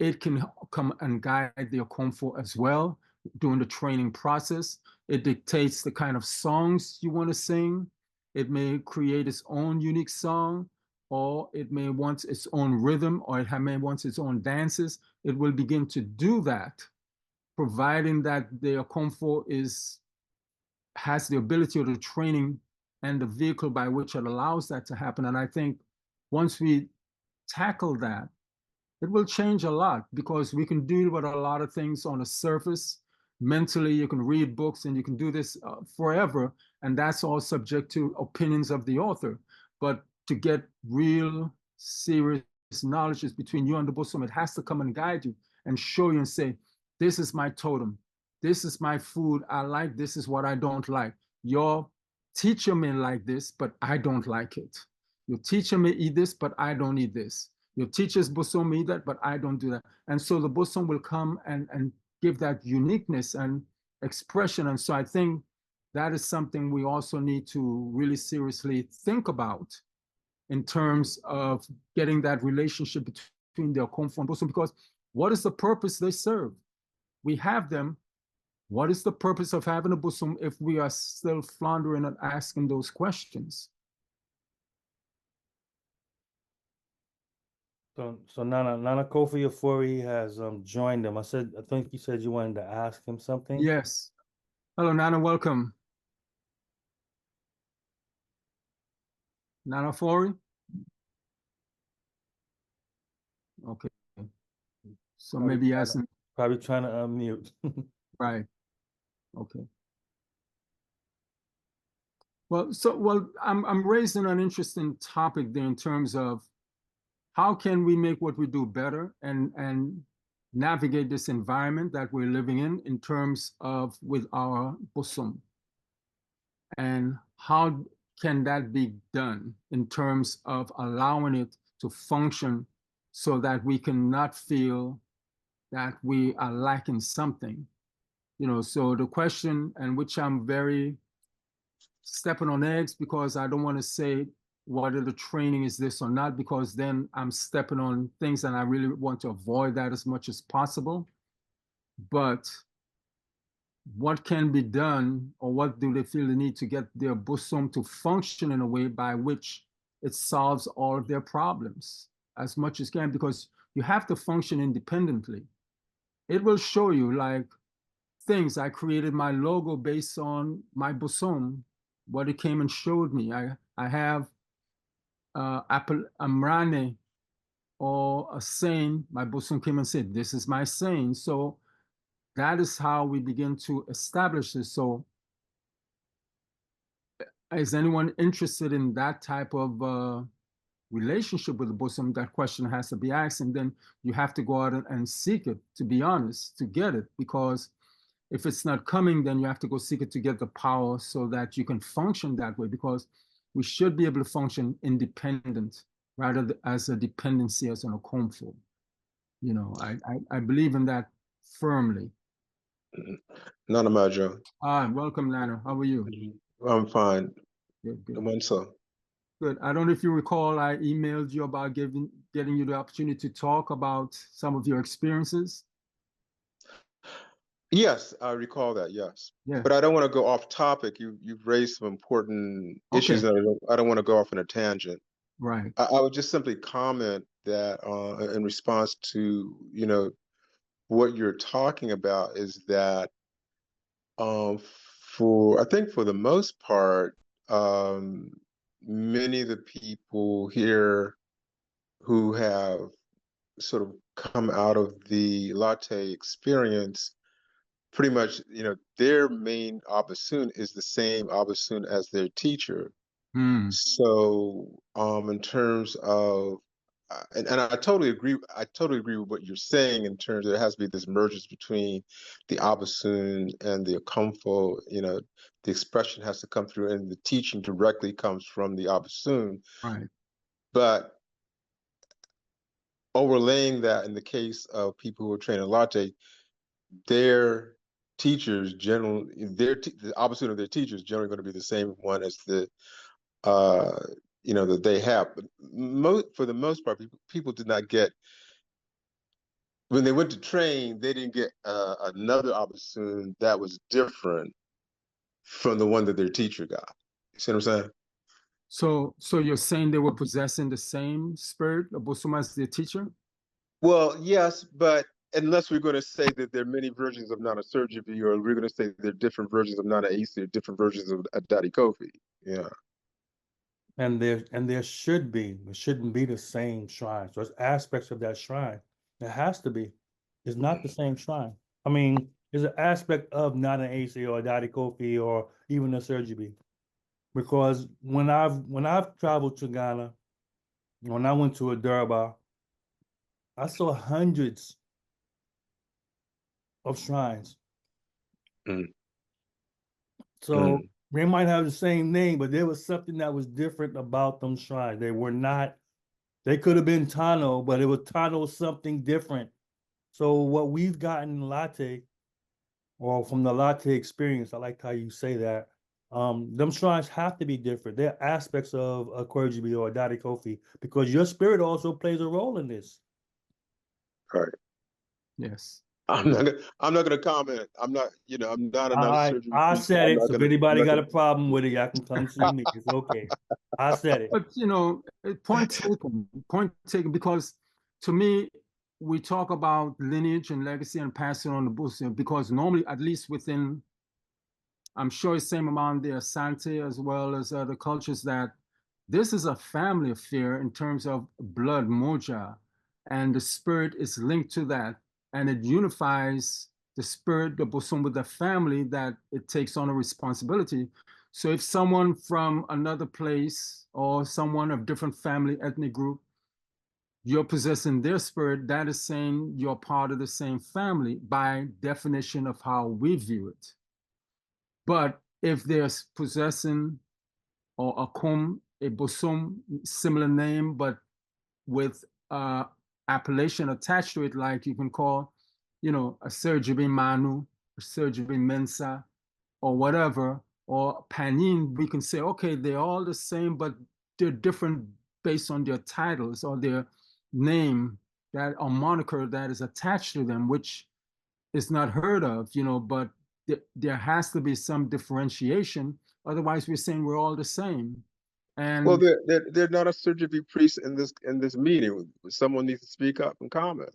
it can come and guide the Okomfo as well during the training process. It dictates the kind of songs you want to sing. It may create its own unique song, or it may want its own rhythm, or it may want its own dances. It will begin to do that, providing that the Okomfo has the ability or the training and the vehicle by which it allows that to happen. And I think once we tackle that, it will change a lot, because we can deal with a lot of things on the surface. Mentally, you can read books and you can do this forever, and that's all subject to opinions of the author. But to get real, serious knowledge is between you and the bosom. It has to come and guide you and show you and say, this is my totem. This is my food I like. This is what I don't like. Your teacher may like this, but I don't like it. Your teacher may eat this, but I don't eat this. Your teacher's bosom may eat that, but I don't do that. And so the bosom will come and give that uniqueness and expression. And so I think that is something we also need to really seriously think about in terms of getting that relationship between the Okomfo and bosom, because what is the purpose they serve? We have them. What is the purpose of having a bosom if we are still floundering and asking those questions? So Nana Kofi Ofori has joined them. I think you said you wanted to ask him something. Yes. Hello, Nana, welcome. Nana Ofori? Okay. So maybe he hasn't. Probably trying to unmute. Right. Okay. Well, I'm raising an interesting topic there in terms of how can we make what we do better and navigate this environment that we're living in terms of with our bosom, and how can that be done in terms of allowing it to function so that we can not feel that we are lacking something. So the question, and which I'm very stepping on eggs, because I don't want to say whether the training is this or not, because then I'm stepping on things and I really want to avoid that as much as possible. But what can be done, or what do they feel the need to get their bosom to function in a way by which it solves all of their problems as much as can, because you have to function independently. It will show you, like, things. I created my logo based on my bosom, what it came and showed me. I have Amrane, or a saying. My bosom came and said, this is my saying. So that is how we begin to establish this. So is anyone interested in that type of relationship with the bosom? That question has to be asked, and then you have to go out and seek it, to be honest, to get it. Because if it's not coming, then you have to go seek it to get the power so that you can function that way, because we should be able to function independent rather than as a dependency, as an okomfo. I believe in that firmly. Nana Majo. Welcome, Nana. How are you? I'm fine. Good, good. So. Good. I don't know if you recall, I emailed you about getting you the opportunity to talk about some of your experiences. Yes, I recall that. Yes. Yeah. But I don't want to go off topic. You've raised some important issues, and I don't want to go off on a tangent. Right. I would just simply comment that in response to what you're talking about is that I think for the most part, many of the people here who have sort of come out of the latte experience, pretty much, their main abasun is the same abasun as their teacher. So, in terms of, and I totally agree. I totally agree with what you're saying in terms of there has to be this mergence between the abasun and the akomfo. The expression has to come through, and the teaching directly comes from the abasun. Right. But overlaying that, in the case of people who are training latte, their teachers generally, the opposite of their teachers generally going to be the same one as the that they have. But for the most part, people did not get, when they went to train, they didn't get another abasun that was different from the one that their teacher got. You see what I'm saying? So you're saying they were possessing the same spirit of bosom as their teacher? Well, yes, but unless we're going to say that there are many versions of Nana Sakyi, or we're going to say there are different versions of Nana Isi, different versions of Daddy Kofi. Yeah. And there should be. It shouldn't be the same shrine. So there's aspects of that shrine. It has to be. It's not the same shrine. I mean, there's an aspect of Nana AC or Daddy Kofi or even the Surgery. Because when I've traveled to Ghana, when I went to a Durbar, I saw hundreds of shrines. So they might have the same name, but there was something that was different about them shrines. They could have been Tano, but it was Tano something different. So what we've gotten in latte, or from the latte experience, I like how you say that, them shrines have to be different. They're aspects of a clergy or a Daddy Kofi, because your spirit also plays a role in this. Right. Yes. I'm not gonna comment. I'm not another surgery. I said it. So if anybody got a problem with it, y'all can come see me. It's okay. I said it. But point taken, because to me, we talk about lineage and legacy and passing on the bosom, because normally, at least within, I'm sure it's same among the Asante as well as other cultures, that this is a family affair in terms of blood moja, and the spirit is linked to that, and it unifies the spirit, the bosom, with the family, that it takes on a responsibility. So if someone from another place or someone of different family, ethnic group, you're possessing their spirit, that is saying you're part of the same family by definition of how we view it. But if they're possessing or a bosom, similar name, but with appellation attached to it, like you can call a Sergio Manu, a Sergio Mensa, or whatever, or Panin, we can say, okay, they're all the same, but they're different based on their titles or their name that or moniker that is attached to them, which is not heard of, but there has to be some differentiation. Otherwise, we're saying we're all the same. And Well, they're not a surgery priest in this meeting. Someone needs to speak up and comment.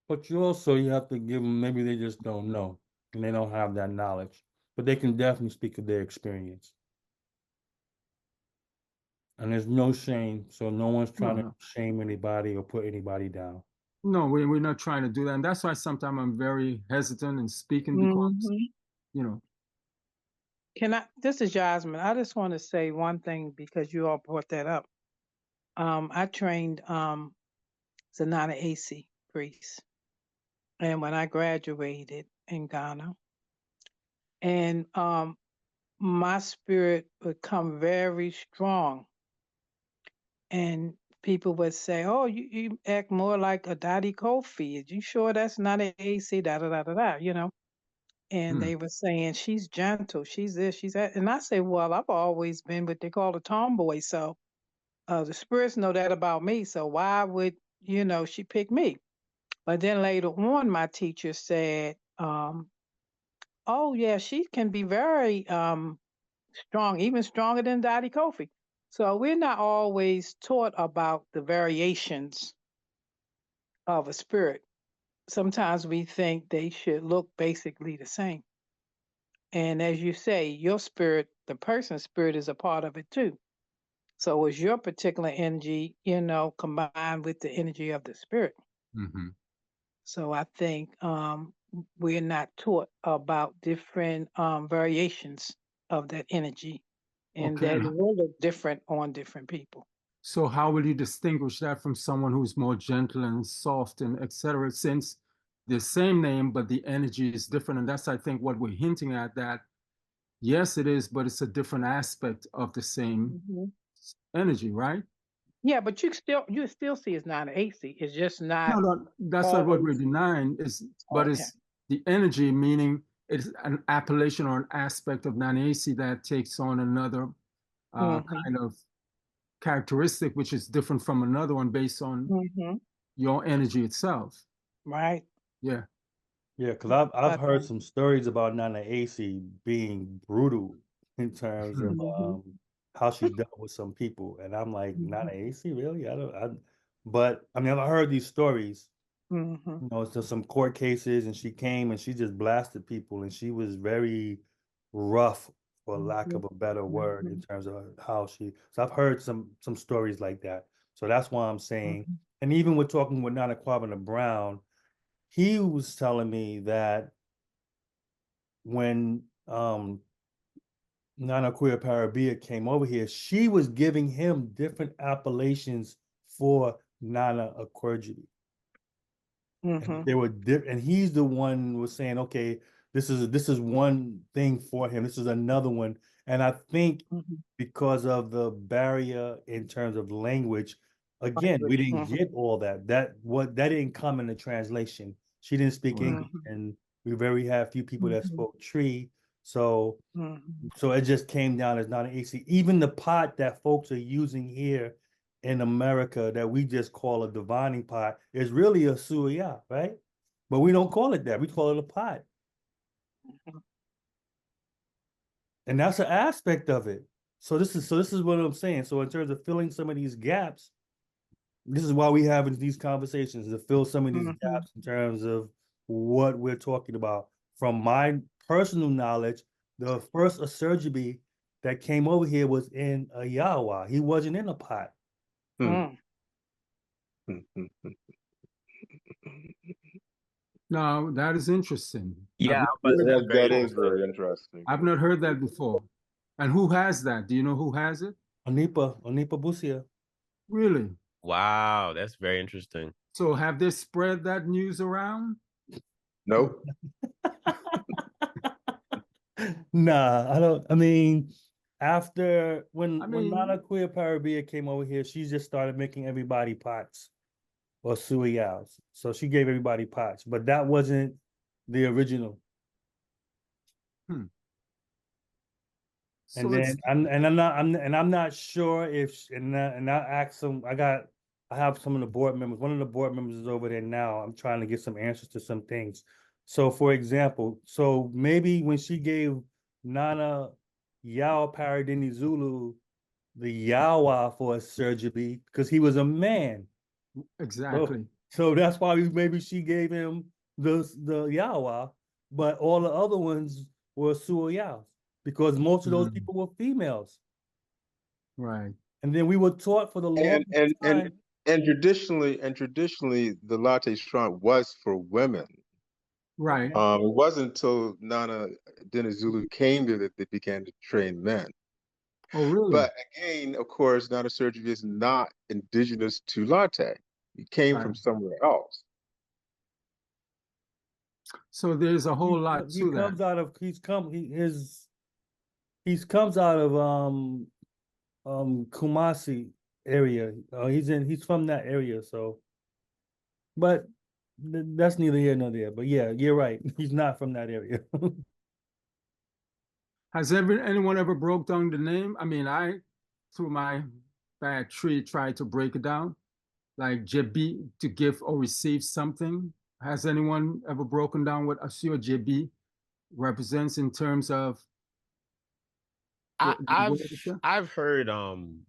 But you have to give them, maybe they just don't know and they don't have that knowledge, but they can definitely speak of their experience. And there's no shame, so no one's trying to shame anybody or put anybody down. No, we're not trying to do that. And that's why sometimes I'm very hesitant in speaking because, This is Jasmine. I just want to say one thing because you all brought that up. I trained Nana Sakyi priest. And when I graduated in Ghana, and my spirit would come very strong. And people would say, "Oh, you act more like a Daddy Kofi. Are you sure that's not an AC?" Da da da da da. And they were saying she's gentle, she's this, she's that. And I say, well, I've always been what they call a tomboy. So the spirits know that about me. So why would she pick me? But then later on, my teacher said, "Oh yeah, she can be very strong, even stronger than Daddy Kofi." So we're not always taught about the variations of a spirit. Sometimes we think they should look basically the same. And as you say, your spirit, the person's spirit is a part of it too. So is your particular energy, combined with the energy of the spirit. Mm-hmm. So I think we're not taught about different variations of that energy, and Okay. that it will look different on different people. So how will you distinguish that from someone who's more gentle and soft and etc. Since the same name, but the energy is different. And that's, I think, what we're hinting at, that yes, it is, but it's a different aspect of the same energy, right? Yeah, but you still see it's not an AC. It's just not. No, that's not what we're denying. But Okay. it's the energy, meaning it's an appellation or an aspect of non-AC that takes on another kind of characteristic, which is different from another one based on your energy itself. Right. Yeah. Yeah, because I've heard some stories about Nana AC being brutal in terms of how she dealt with some people, and I'm like, Nana AC, really? But I mean, I've heard these stories. So some court cases, and she came and she just blasted people, and she was very rough, for lack of a better word, in terms of how she. So I've heard some stories like that. So that's why I'm saying, and even with talking with Nana Kwabena Brown, he was telling me that when Nana Kuya Parabia came over here, she was giving him different appellations for Nana Akurjidi. And they were and he's the one who was saying, okay, this is one thing for him. This is another one. And I think because of the barrier in terms of language, again, we didn't get all that. That didn't come in the translation. She didn't speak English, and we had few people that spoke Tree. So it just came down as not an AC. Even the pot that folks are using here in America that we just call a divining pot is really a suya, right? But we don't call it that. We call it a pot. And that's an aspect of it. So this is what I'm saying. So in terms of filling some of these gaps, this is why we having these conversations, to fill some of these gaps in terms of what we're talking about. From my personal knowledge, the first Asurgery that came over here was in a Yawa. He wasn't in a pot. No, that is interesting. Yeah, That is very interesting. I've not heard that before. And who has that? Do you know who has it? Onipa Busia. Really? Wow, that's very interesting. So have they spread that news around? Nope. Nah, I don't. I mean, after when Nana Kuya Parabia came over here, she just started making everybody pots. or Suyals. So she gave everybody pots, but that wasn't the original. And So it's then I'm not sure if and I asked some I have some of the board members. One of the board members is over there now. I'm trying to get some answers to some things. So for example, so maybe when she gave Nana Yao Paradini Zulu the Yawa for a surgery because he was a man. exactly. So that's why maybe she gave him the Yawa, but all the other ones were Suyals because most of those Mm. people were females. Right. And then we were taught for the And longest time. traditionally, the latte shrine was for women. Right. It wasn't until Nana Denizulu came there that they began to train men. Oh, really? But again, of course, Nana surgery is not indigenous to latte. It came Right. from somewhere else. So there's a whole lot He to that. comes out of he comes out of Kumasi area. He's from that area, so but that's neither here nor there. But yeah, you're right. He's not from that area. Has anyone ever broke down the name? I mean, I, through my bad tree, tried to break it down, like Jebi, to give or receive something. Has anyone ever broken down what Asio Jebi represents in terms of I've heard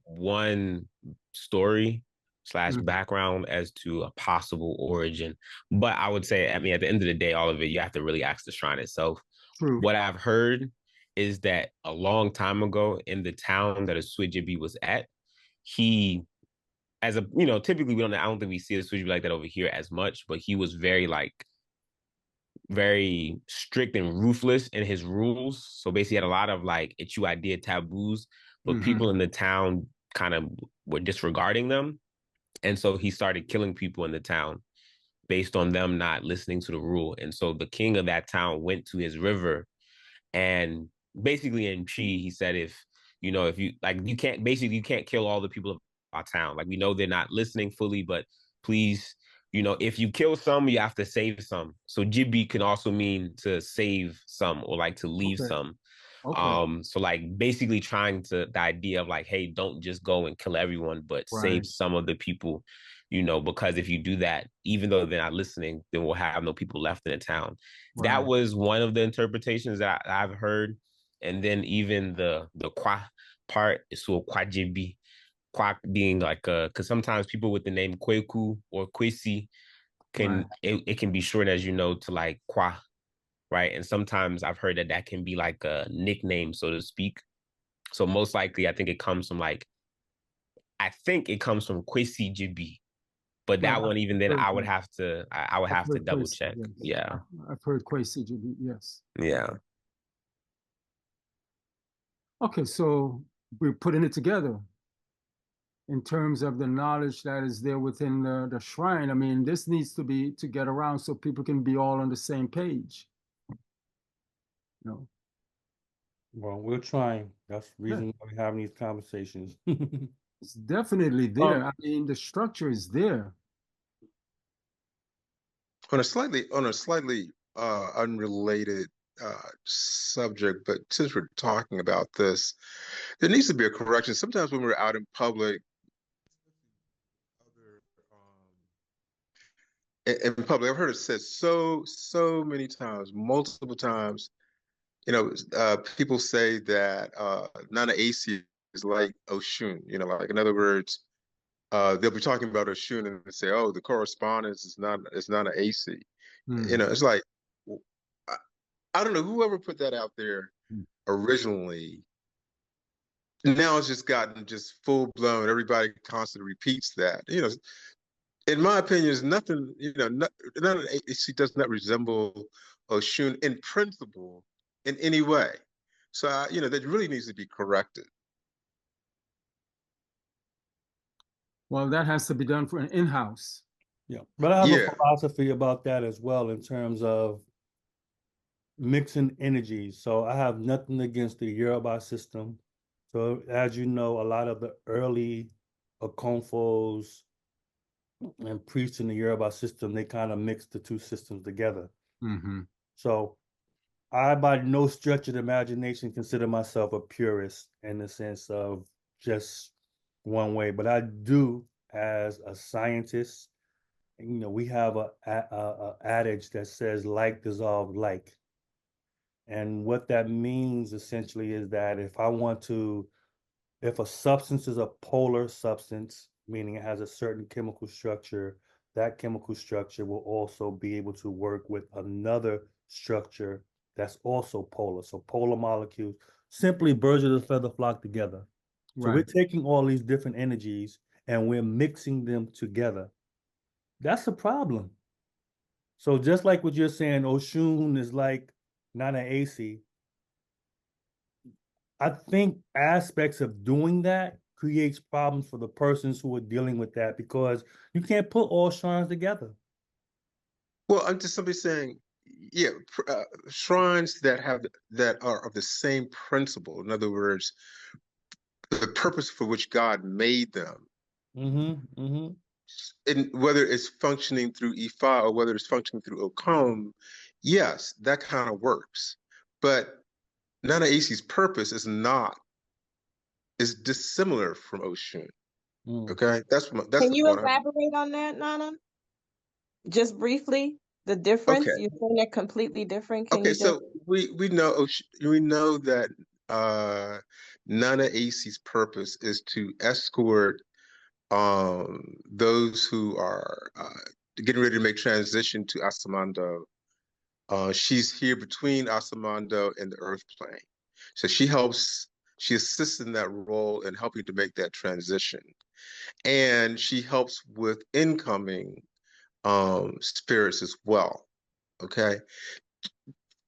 one story slash Mhm. background as to a possible origin, but I would say, I mean, at the end of the day, all of it you have to really ask the shrine itself. True. What I've heard is that a long time ago in the town that a Swijibi was at, he, as a typically I don't think we see a Swijibi like that over here as much, but he was very strict and ruthless in his rules. So basically, he had a lot of like Ichu idea taboos, but people in the town kind of were disregarding them. And so he started killing people in the town based on them not listening to the rule. And so the king of that town went to his river and basically in Chi, he said, if you like, you can't kill all the people of our town. Like, we know they're not listening fully, but please, if you kill some, you have to save some. So Jibi can also mean to save some or like to leave Okay. some. Okay. So like basically trying to the idea of like, hey, don't just go and kill everyone, but save Right. some of the people, because if you do that, even though they're not listening, then we'll have no people left in the town. That Right. was one of the interpretations that I've heard. And then even the kwa part is so kwajibi, kwa being like because sometimes people with the name Kweku or Kwesi Right. it can be short as to like kwa, right? And sometimes I've heard that can be like a nickname, so to speak. So most likely, I think it comes from Kwesi Jibi, but that Well, one, even then, heard I would that. have to I've to heard double Quasi, check. yes. Yeah, I've heard Quasi, yes. yeah. Okay, so we're putting it together in terms of the knowledge that is there within the shrine. I mean, this needs to get around so people can be all on the same page. No. Well, we're trying. That's the Yeah. reason why we're having these conversations. It's definitely there. I mean, the structure is there. On a slightly unrelated subject, but since we're talking about this, there needs to be a correction. Sometimes when we're out in public, I've heard it said so many times, multiple times. People say that Nana AC is like Oshun. Like in other words, they'll be talking about Oshun and they say, "Oh, the correspondence is not an AC." It's like I, I don't know whoever put that out there originally. Now it's just gotten just full blown. Everybody constantly repeats that. In my opinion, is nothing. None of the AC does not resemble Oshun in principle in any way. So that really needs to be corrected. Well, that has to be done for an in-house. Yeah, but I have a Yeah. philosophy about that as well in terms of mixing energies. So I have nothing against the Yoruba system. So as you know, a lot of the early Okonfos and priests in the Yoruba system, they kind of mix the two systems together. Mm-hmm. So I, by no stretch of the imagination, consider myself a purist in the sense of just one way, but I do, as a scientist, we have a adage that says like dissolve like. And what that means essentially is that if a substance is a polar substance, meaning it has a certain chemical structure, that chemical structure will also be able to work with another structure that's also polar. So polar molecules, simply birds of the feather flock together. So we're Right. taking all these different energies and we're mixing them together. That's a problem. So just like what you're saying, Oshun is like Nana AC. I think aspects of doing that creates problems for the persons who are dealing with that because you can't put all shrines together. Well, I'm just simply saying, yeah, shrines that are of the same principle. In other words, the purpose for which God made them, and whether it's functioning through Ifa or whether it's functioning through Okom, yes, that kind of works. But Nana Asi's purpose is dissimilar from Oshun. Okay, that's Can the you point. elaborate on that, Nana? Just briefly, the difference. Okay, You're saying they're completely different. Can okay. you just? So we know that Nana Asi's purpose is to escort those who are getting ready to make transition to Asamando. She's here between Asamando and the earth plane. So she assists in that role in helping to make that transition. And she helps with incoming spirits as well. Okay.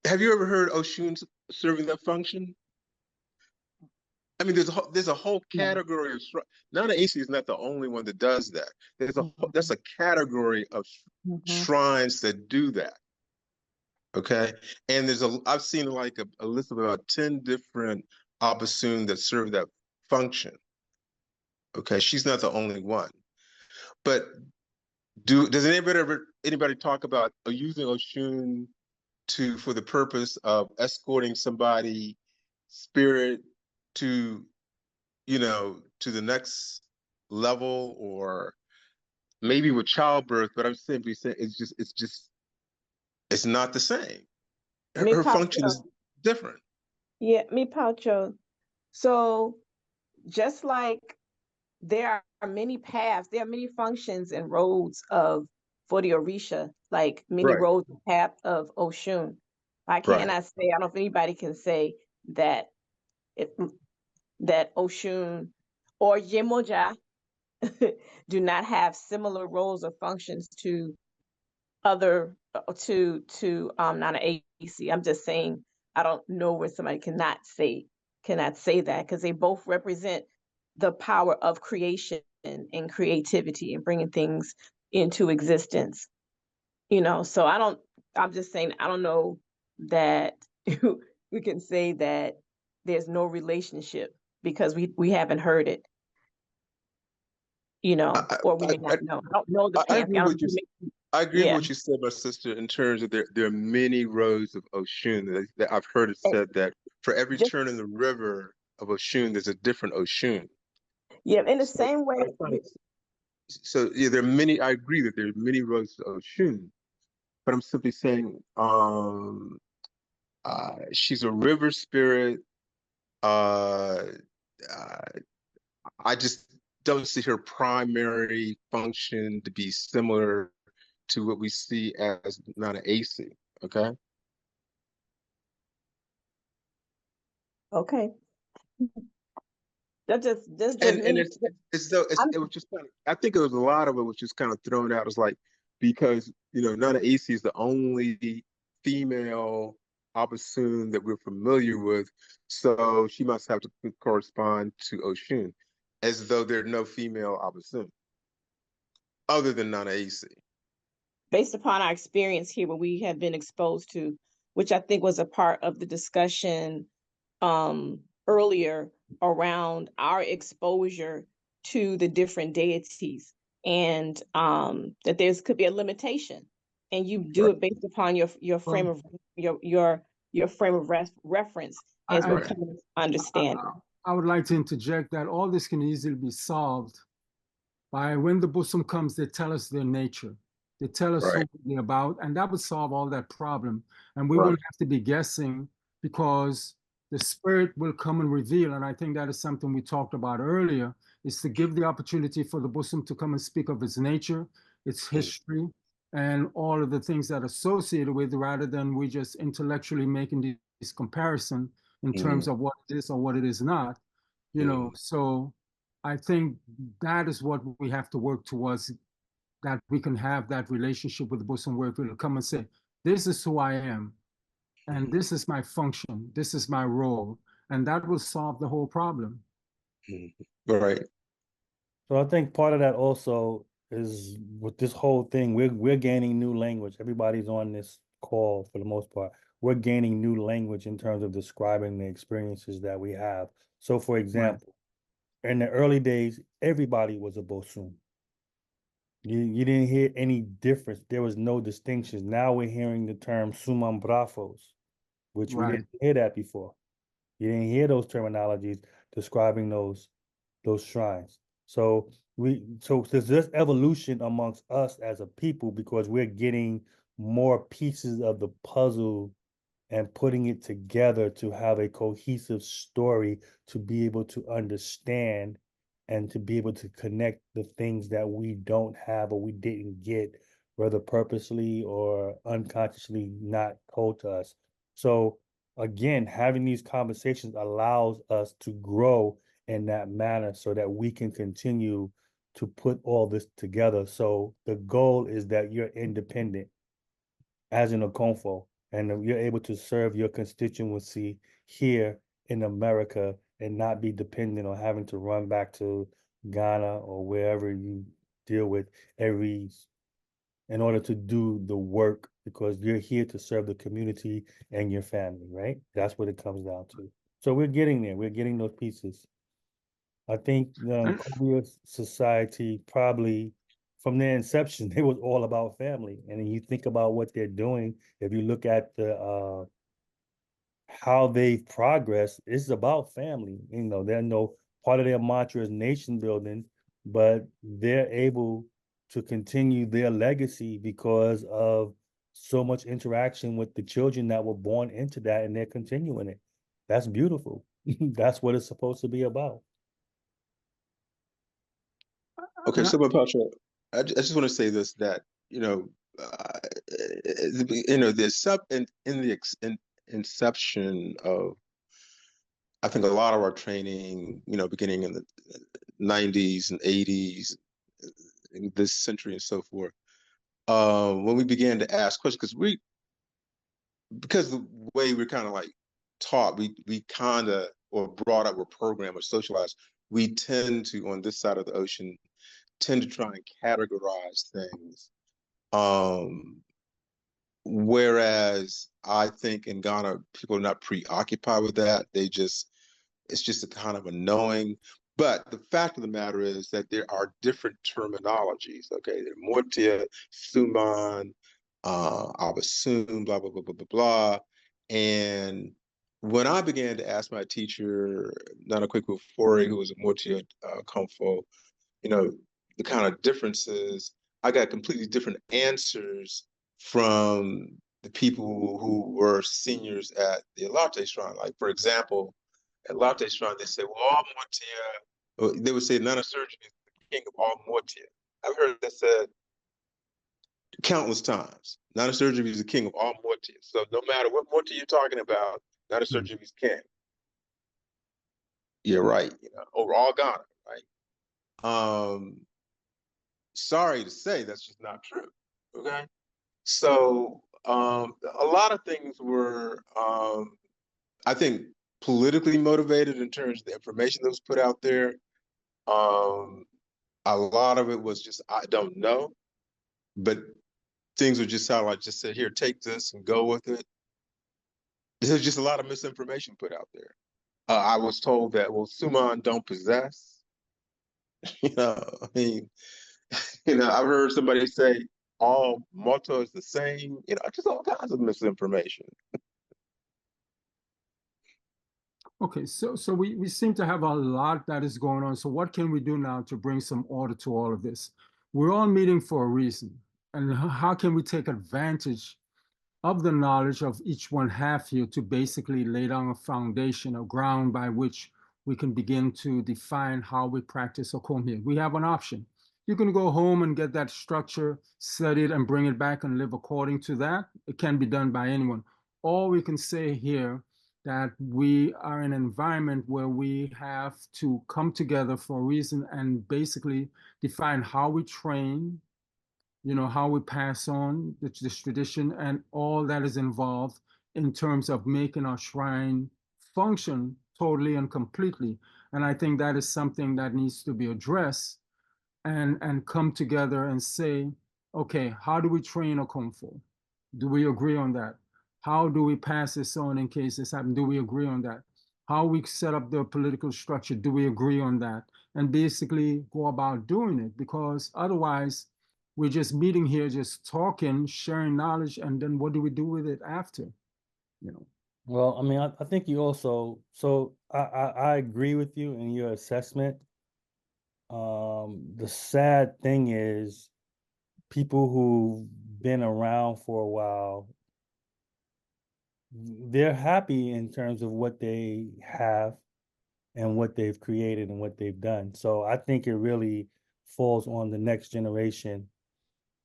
Have you ever heard Oshun serving that function? I mean, there's a whole category of Nana Isi is not the only one that does that. That's a category of shrines that do that. Okay, and I've seen like a list of about 10 different Abasun that serve that function. Okay, she's not the only one. But does anybody talk about using Oshun for the purpose of escorting somebody spirit to to the next level, or maybe with childbirth? But I'm simply saying it's not the same. Her function is different. Yeah, me Paucho. So just like there are many paths, there are many functions and roads for the Orisha, like many Right. roads and paths of Oshun. I cannot say, I don't know if anybody can say that that Oshun or Yemoja do not have similar roles or functions to Nana AC. I'm just saying I don't know where somebody cannot say that because they both represent the power of creation and creativity and bringing things into existence. So I'm just saying I don't know that we can say that there's no relationship because we haven't heard it. Or we may not know. I don't know the I agree pantheon. with you. I agree with what you said, my sister, in terms of there are many roads of Oshun that I've heard it said that for every turn in the river of Oshun, there's a different Oshun. Yeah, in the same way. So yeah, there are many. I agree that there are many roads to Oshun, but I'm simply saying, she's a river spirit. I just don't see her primary function to be similar to what we see as Nana AC. Okay. Okay. That's just And it's though it was just kind of, I think it was a lot of it was just kind of thrown out as like, because Nana AC is the only female Abasun that we're familiar with, so she must have to correspond to Oshun, as though there are no female Abasun other than Nana AC. Based upon our experience here, what we have been exposed to, which I think was a part of the discussion earlier around our exposure to the different deities and that there's could be a limitation, and you do it based upon your frame of your frame of reference as I, we're I, coming to understand. I would like to interject that all this can easily be solved by when the bosom comes, they tell us their nature. They tell us who Right. they're about, and that would solve all that problem. And we Right. wouldn't have to be guessing because the spirit will come and reveal. And I think that is something we talked about earlier, is to give the opportunity for the bosom to come and speak of its nature, its history, and all of the things that are associated with, rather than we just intellectually making these comparison in terms of what it is or what it is not. You know, so I think that is what we have to work towards, that we can have that relationship with the bosom where it will come and say, this is who I am, and this is my function, this is my role, and that will solve the whole problem. Right. So I think part of that also is with this whole thing, we're gaining new language. Everybody's on this call for the most part. We're gaining new language in terms of describing the experiences that we have. So for example, in the early days, everybody was a bosun. You didn't hear any difference. There was no distinctions. Now we're hearing the term suman bravos, which we Right. didn't hear that before. You didn't hear those terminologies describing those shrines. So there's this evolution amongst us as a people because we're getting more pieces of the puzzle and putting it together to have a cohesive story to be able to understand and to be able to connect the things that we don't have or we didn't get, whether purposely or unconsciously not told to us. So again, having these conversations allows us to grow in that manner so that we can continue to put all this together. So the goal is that you're independent as an Okonfo, and you're able to serve your constituency here in America and not be dependent on having to run back to Ghana or wherever you deal with every in order to do the work because you're here to serve the community and your family, right? That's what it comes down to. So we're getting there. We're getting those pieces. I think Korea society probably from their inception, it was all about family. And then you think about what they're doing, if you look at the how they've progressed, it's about family. You know, they're no part of their mantra is nation building, but they're able to continue their legacy because of so much interaction with the children that were born into that and they're continuing it. That's beautiful. That's what it's supposed to be about. Okay, so Pacha, I just want to say this, that uh, the sub in the inception of, I think, a lot of our training, beginning in the 90s and 80s, in this century and so forth, when we began to ask questions, because the way we're kind of like taught, we kind of, or brought up, or programmed or socialized, we tend to, on this side of the ocean, tend to try and categorize things. Whereas I think in Ghana, people are not preoccupied with that. It's just a kind of a knowing. But the fact of the matter is that there are different terminologies. Okay, there are Mortia, Suman, Abasum, blah, blah, blah, blah, blah, blah. And when I began to ask my teacher, Nana Sakyi, who was a Mortia Komfo, the kind of differences, I got completely different answers from the people who were seniors at the Alate Shrine. Like, for example, at Alate Shrine, they say, well, all Mortia, they would say Nana Surgery is the king of all Mortia. I've heard that said countless times. Nana Surgery is the king of all Mortia. So no matter what Mortia you're talking about, Nana Surgery is king. You're right, over all Ghana, right? Sorry to say, that's just not true. Okay. So a lot of things were, I think, politically motivated in terms of the information that was put out there. A lot of it was just, I don't know, but things would just sound like, just say, here, take this and go with it. There's just a lot of misinformation put out there. I was told that, well, Suman don't possess. I mean, I've heard somebody say all motto is the same, just all kinds of misinformation. Okay, so we seem to have a lot that is going on. So what can we do now to bring some order to all of this? We're all meeting for a reason. And how can we take advantage of the knowledge of each one have here to basically lay down a foundation, a ground by which we can begin to define how we practice or come here. We have an option. You can go home and get that structure, study it, and bring it back and live according to that. It can be done by anyone. Or we can say here that we are in an environment where we have to come together for a reason and basically define how we train, how we pass on this tradition and all that is involved in terms of making our shrine function totally and completely. And I think that is something that needs to be addressed and come together and say, okay, how do we train a Kung Fu? Do we agree on that? How do we pass this on in case this happens? Do we agree on that? How we set up the political structure? Do we agree on that? And basically go about doing it, because otherwise we're just meeting here, just talking, sharing knowledge, and then what do we do with it after? Well, I mean, I think you also, so I agree with you in your assessment. The sad thing is people who've been around for a while, they're happy in terms of what they have and what they've created and what they've done. So I think it really falls on the next generation.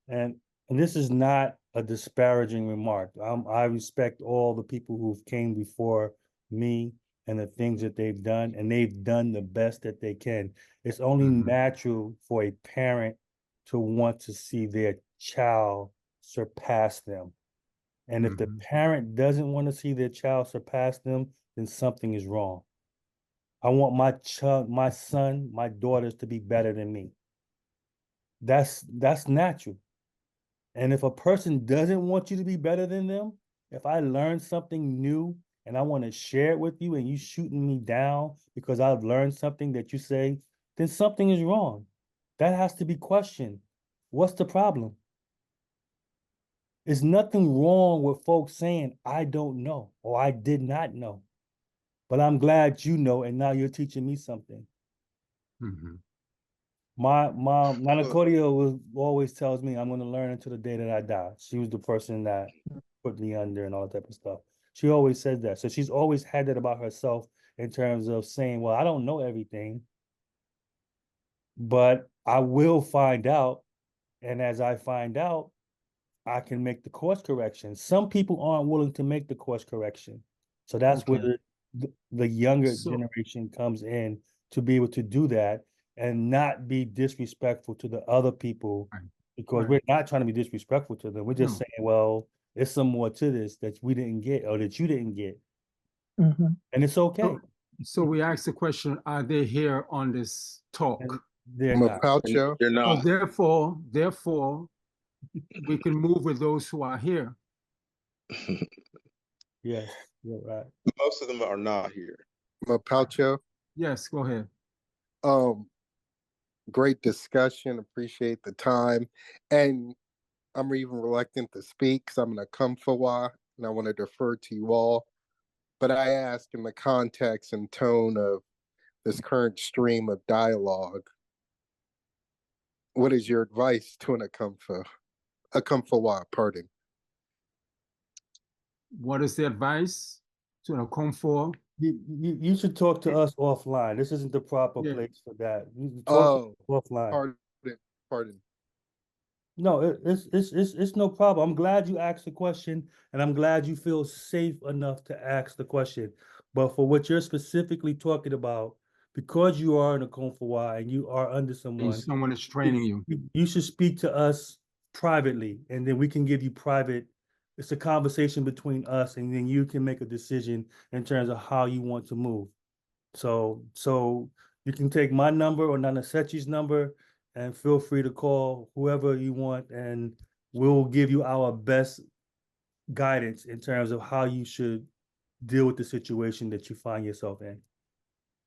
And this is not a disparaging remark. I respect all the people who've came before me and the things that they've done, and they've done the best that they can. It's only natural for a parent to want to see their child surpass them. And if the parent doesn't want to see their child surpass them, then something is wrong. I want my child, my son, my daughters to be better than me. That's natural. And if a person doesn't want you to be better than them, if I learn something new and I want to share it with you and you shooting me down because I've learned something that you say, then something is wrong. That has to be questioned. What's the problem? There's nothing wrong with folks saying, I don't know or I did not know. But I'm glad you know, and now you're teaching me something. My mom, Nana Sakyi, always tells me I'm going to learn until the day that I die. She was the person that put me under and all that type of stuff. She always says that. So she's always had that about herself in terms of saying, well, I don't know everything, but I will find out. And as I find out, I can make the course correction. Some people aren't willing to make the course correction. So that's where the younger generation comes in to be able to do that and not be disrespectful to the other people, because we're not trying to be disrespectful to them. We're just saying, well, there's some more to this that we didn't get or that you didn't get. And it's okay. So we ask the question, are they here on this talk? And they're not. They're not. So therefore, we can move with those who are here. Yes, you're right. Most of them are not here. Mapalcho, Yes, go ahead. great discussion. Appreciate the time. And I'm even reluctant to speak because I'm going to come for a while and I want to defer to you all. But I ask in the context and tone of this current stream of dialogue, what is your advice to a Akamfa, pardon? What is the advice to a Akamfa? You should talk to us offline. This isn't the proper place for that. You talk offline. Pardon. No, it's no problem. I'm glad you asked the question, and I'm glad you feel safe enough to ask the question. But for what you're specifically talking about, because you are in a Kung Fu and you are under someone is training you. You should speak to us privately, and then we can give you private. It's a conversation between us, and then you can make a decision in terms of how you want to move. So you can take my number or Nana Sakyi's number, and feel free to call whoever you want, and we'll give you our best guidance in terms of how you should deal with the situation that you find yourself in.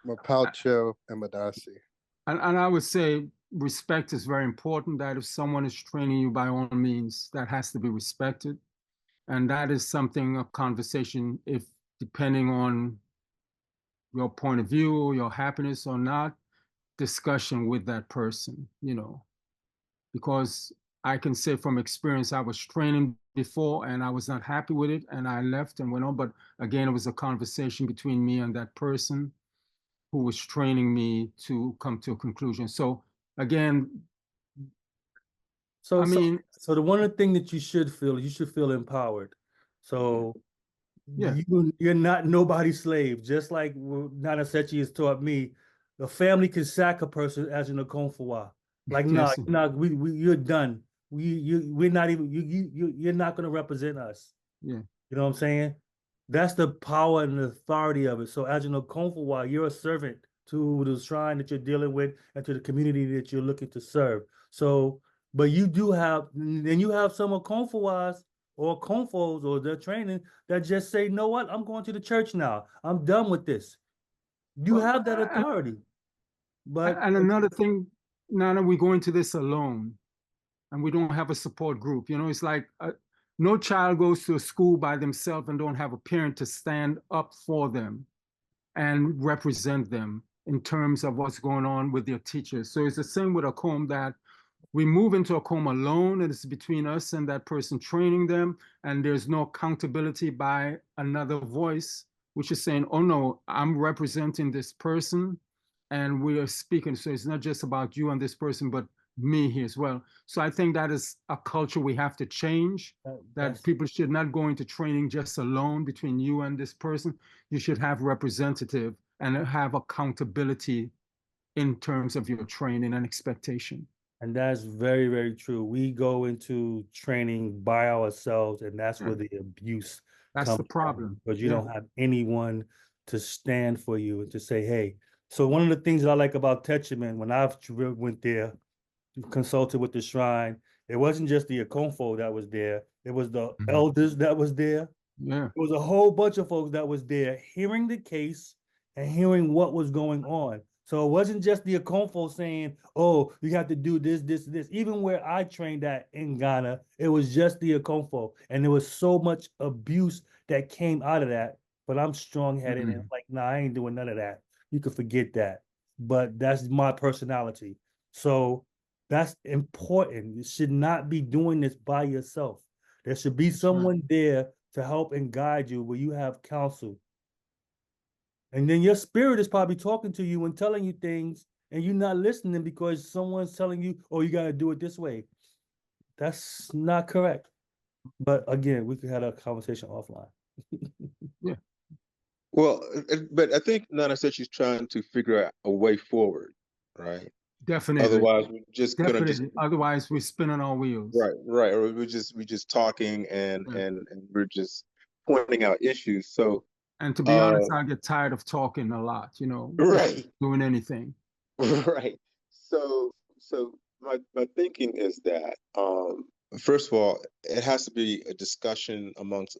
Mapalcho and Madasi. And I would say respect is very important, that if someone is training you, by all means, that has to be respected. And that is something, a conversation, if depending on your point of view, your happiness or not, discussion with that person, because I can say from experience, I was training before and I was not happy with it and I left and went on. But again, it was a conversation between me and that person who was training me to come to a conclusion. So again, So, I mean, so the one thing that you should feel empowered. So yeah, you're not nobody's slave. Just like Nana Sakyi has taught me, the family can sack a person as an Okonfowa. Like, no, yes, you're done. We're not even you're not gonna represent us. yeah, You know what I'm saying? That's the power and the authority of it. So as an Okonfowa, you're a servant to the shrine that you're dealing with and to the community that you're looking to serve. So, but you do have, then you have some Okonfowas or Okonfos or their training that just say, know what, I'm going to the church now. I'm done with this. You Well, have that authority. But and another thing, Nana, we go into this alone and we don't have a support group. It's like no child goes to a school by themselves and don't have a parent to stand up for them and represent them in terms of what's going on with their teachers. So it's the same with a home, that we move into a home alone and it's between us and that person training them, and there's no accountability by another voice, which is saying, oh no, I'm representing this person and we are speaking. So it's not just about you and this person, but me here as well. So I think that is a culture we have to change, that people should not go into training just alone between you and this person. You should have representative and have accountability in terms of your training and expectation. And that's very, very true. We go into training by ourselves, and that's where the abuse That's comes the problem. from, because you don't have anyone to stand for you and to say, hey. So one of the things that I like about Techiman, when I've went there, consulted with the shrine, it wasn't just the Akonfo that was there. It was the elders that was there. Yeah. There was a whole bunch of folks that was there hearing the case and hearing what was going on. So it wasn't just the Akonfo saying, oh, you have to do this, this, this. Even where I trained at in Ghana, it was just the Akonfo. And there was so much abuse that came out of that. But I'm strong-headed and like, nah, I ain't doing none of that. You can forget that. But that's my personality. So that's important. You should not be doing this by yourself. There should be someone there to help and guide you where you have counsel. And then your spirit is probably talking to you and telling you things, and you're not listening because someone's telling you, oh, you got to do it this way. That's not correct. But again, we could have a conversation offline. Yeah. Well, but I think Nana said she's trying to figure out a way forward, right? Definitely. Otherwise, we're just Definitely. gonna Otherwise, we're spinning our wheels. right, or we're just talking and we're just pointing out issues. So, and to be honest, I get tired of talking a lot. Right, doing anything. Right. So my thinking is that first of all, it has to be a discussion amongst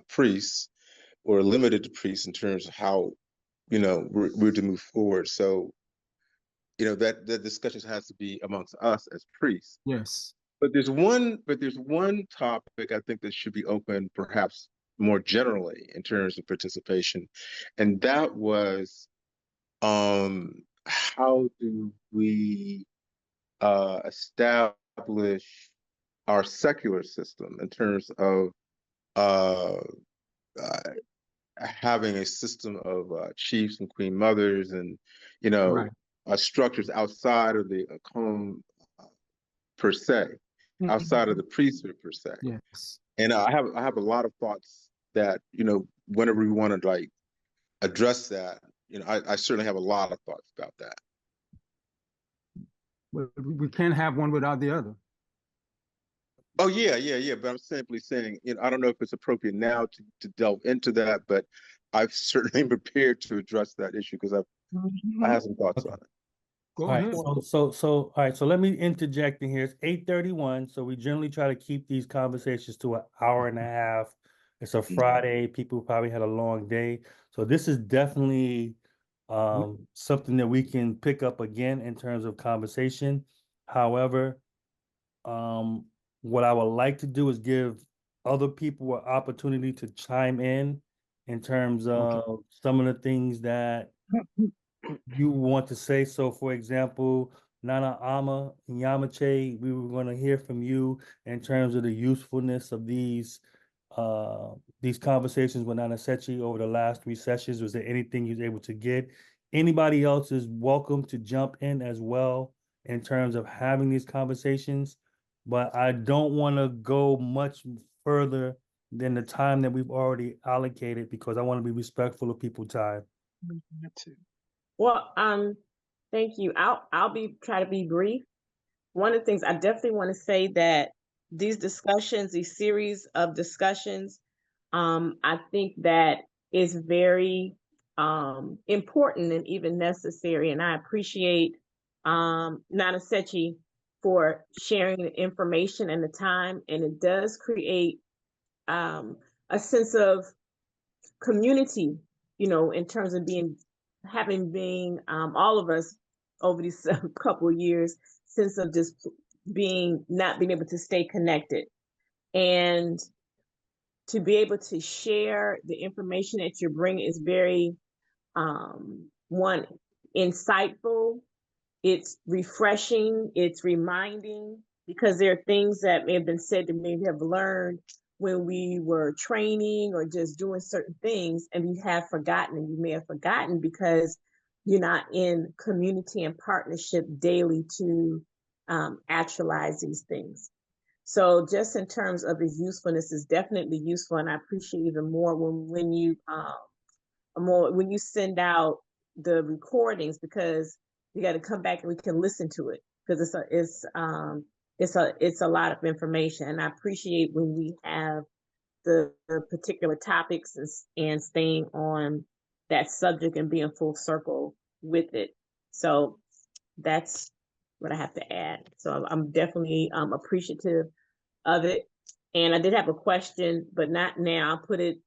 priests or limited to priests in terms of how we're to move forward. So that the discussion has to be amongst us as priests. Yes. But there's one topic I think that should be open perhaps more generally in terms of participation, and that was how do we establish our secular system in terms of uh, having a system of chiefs and queen mothers and structures outside of the Akom per se, outside of the priesthood per se. Yes. And I have a lot of thoughts that whenever we want to like address that, I certainly have a lot of thoughts about that. We can't have one without the other. Oh yeah. But I'm simply saying, I don't know if it's appropriate now to delve into that, but I've certainly prepared to address that issue because I have some thoughts on it. Go all ahead. Right, so all right. So let me interject in here. It's 8:31. So we generally try to keep these conversations to an hour and a half. It's a Friday. People probably had a long day. So this is definitely something that we can pick up again in terms of conversation. However, what I would like to do is give other people an opportunity to chime in terms of some of the things that you want to say. So, for example, Nana Ama and Yamache, we were going to hear from you in terms of the usefulness of these conversations with Nana Sakyi over the last 3 sessions. Was there anything you was able to get? Anybody else is welcome to jump in as well in terms of having these conversations, but I don't want to go much further than the time that we've already allocated because I want to be respectful of people's time. Well, thank you. I'll try to be brief. One of the things I definitely want to say that these discussions, these series of discussions, I think that is very important and even necessary. And I appreciate Nana Sakyi for sharing the information and the time. And it does create a sense of community, you know, in terms of being all of us over these couple of years, sense of just not being able to stay connected and to be able to share the information that you're bringing is very one, insightful, it's refreshing, it's reminding, because there are things that may have been said that maybe have learned when we were training or just doing certain things, and we have forgotten, and you may have forgotten because you're not in community and partnership daily to actualize these things. So just in terms of its usefulness, is definitely useful, and I appreciate even more when you send out the recordings, because you got to come back and we can listen to it, because it's a lot of information, and I appreciate when we have the particular topics and staying on that subject and being full circle with it. So that's what I have to add. So I'm definitely appreciative of it. And I did have a question, but not now. I'll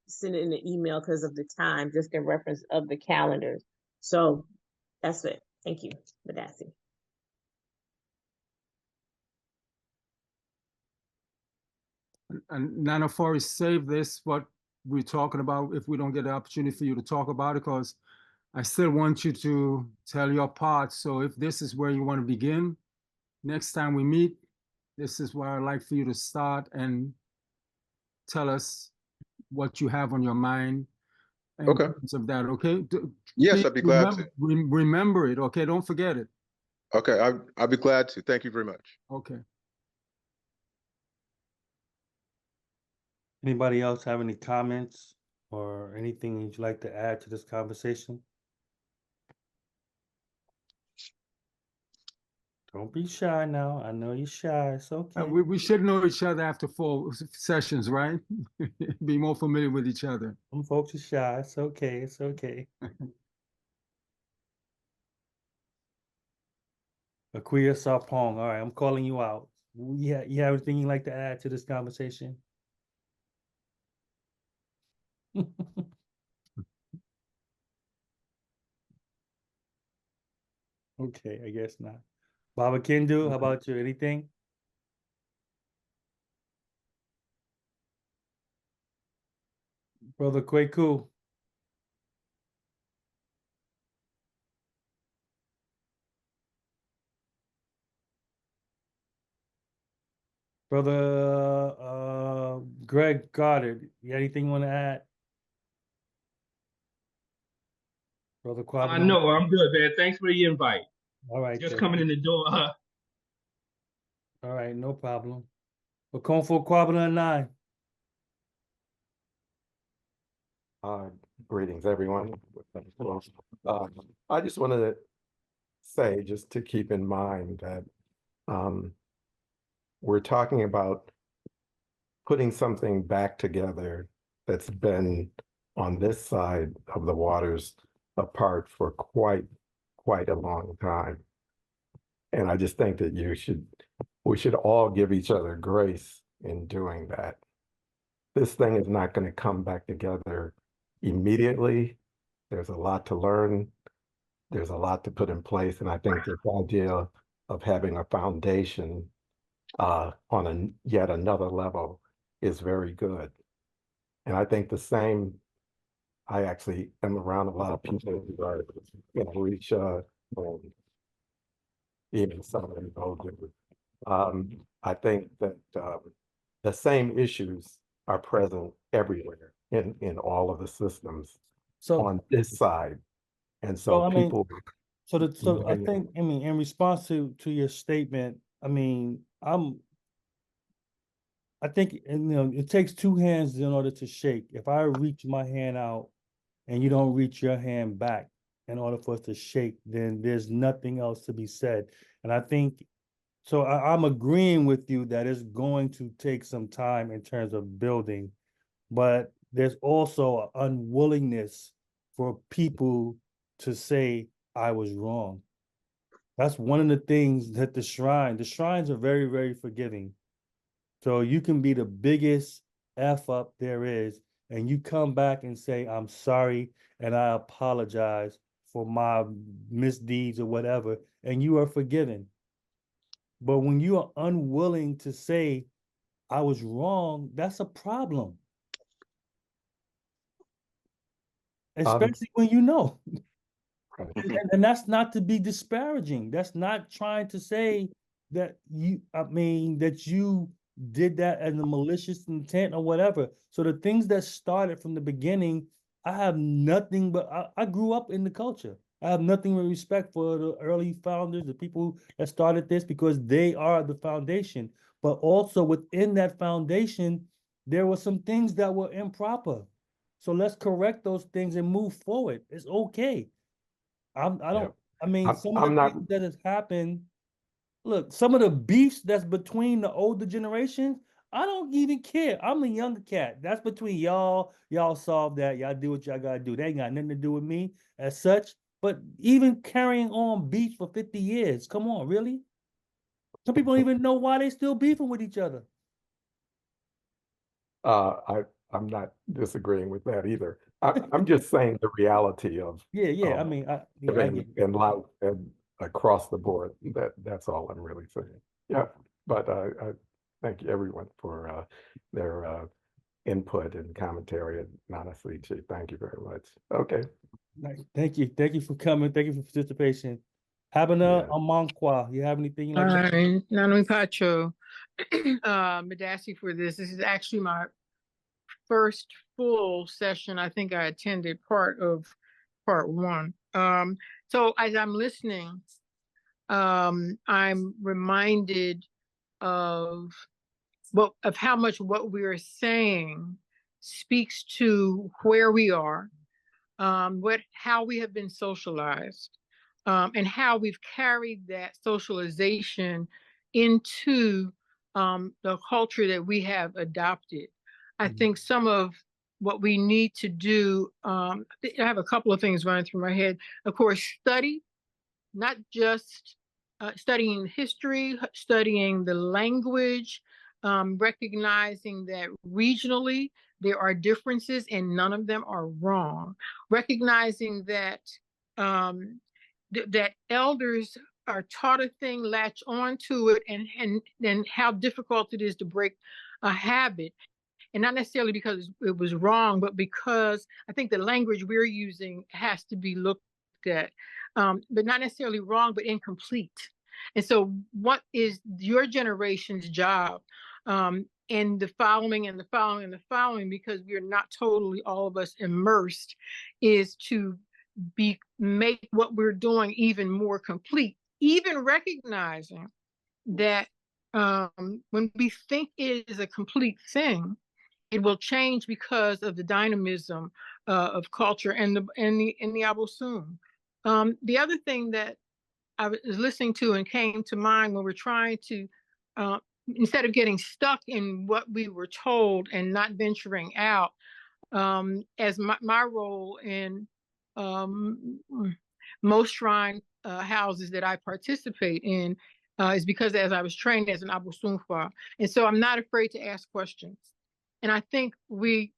send it in the email because of the time, just in reference of the calendars. So that's it. Thank you, Madasi. And Nana Forrest, save this, what we're talking about, if we don't get the opportunity for you to talk about it, because I still want you to tell your part. So if this is where you want to begin, next time we meet, this is where I'd like for you to start and tell us what you have on your mind in terms of that, okay? Yes, I'd be glad to. Remember it, okay? Don't forget it. Okay, I'll be glad to. Thank you very much. Okay. Anybody else have any comments or anything you'd like to add to this conversation? Don't be shy now. I know you're shy. It's okay. We should know each other after 4 sessions, right? Be more familiar with each other. Some folks are shy. It's okay. It's okay. Akuya Sarpong. All right, I'm calling you out. You have anything you'd like to add to this conversation? Okay, I guess not. Baba Kindu, how about you? Anything? Brother Kweku. Brother Greg Goddard, you got anything you want to add? Brother Quabba. No, I'm good, man. Thanks for the invite. All right. Just coming in the door. All right, no problem. Okonfo Kwabena 9. Greetings, everyone. I just wanted to say, just to keep in mind that we're talking about putting something back together that's been on this side of the waters apart for quite a long time. And I just think that we should all give each other grace in doing that. This thing is not going to come back together immediately. There's a lot to learn. There's a lot to learn. There's a lot to grow. And I just think that there's a lot to put in place. And I think this idea of having a foundation on yet another level is very good. And I think the same, I actually am around a lot of people who are, reach, even some of them older. I think that the same issues are present everywhere in all of the systems So, on this side. And so I mean, people. so I think, I mean, in response to your statement, I mean, I think, it takes two hands in order to shake. If I reach my hand out and you don't reach your hand back in order for us to shake, then there's nothing else to be said. And I think, so I'm agreeing with you that it's going to take some time in terms of building, but there's also an unwillingness for people to say, I was wrong. That's one of the things that the shrines are very, very forgiving. So you can be the biggest F up there is, and you come back and say, I'm sorry, and I apologize for my misdeeds or whatever, and you are forgiven. But when you are unwilling to say, I was wrong, that's a problem. Especially when you know. And that's not to be disparaging. That's not trying to say that that you did that as a malicious intent or whatever. So the things that started from the beginning, I have nothing but I grew up in the culture. I have nothing but respect for the early founders, the people that started this, because they are the foundation. But also within that foundation, there were some things that were improper. So let's correct those things and move forward. It's okay. I don't, I mean, some of I'm the not. things that has happened, look, some of the beefs that's between the older generations, I don't even care. I'm a younger cat. That's between y'all. Y'all solve that. Y'all do what y'all gotta do. They ain't got nothing to do with me as such. But even carrying on beef for 50 years, come on, really? Some people don't even know why they still beefing with each other. I'm not disagreeing with that either. I'm just saying the reality of Yeah. I mean, I get it. in life and across the board. That's all I'm really saying. Yeah, but I thank everyone for their input and commentary. And Nana Sakyi, thank you very much. Okay. Thank you for coming. Thank you for participation. Habana Amankwa, you have anything you'd like to say? Nana Pacho, Madasi for this. This is actually my first full session. I think I attended part of part one. So as I'm listening, I'm reminded of how much what we're saying speaks to where we are, how we have been socialized, and how we've carried that socialization into the culture that we have adopted. I think some of what we need to do, I have a couple of things running through my head. Of course, study, not just studying history, studying the language, recognizing that regionally there are differences and none of them are wrong. Recognizing that that elders are taught a thing, latch on to it, and how difficult it is to break a habit. And not necessarily because it was wrong, but because I think the language we're using has to be looked at, but not necessarily wrong, but incomplete. And so what is your generation's job in the following and the following and the following, because we're not totally all of us immersed, is to make what we're doing even more complete, even recognizing that when we think it is a complete thing, it will change because of the dynamism of culture and the Abosun. The other thing that I was listening to and came to mind when we're trying to, instead of getting stuck in what we were told and not venturing out, as my role in most shrine houses that I participate in is because as I was trained as an Abosunfa, and so I'm not afraid to ask questions. And I think we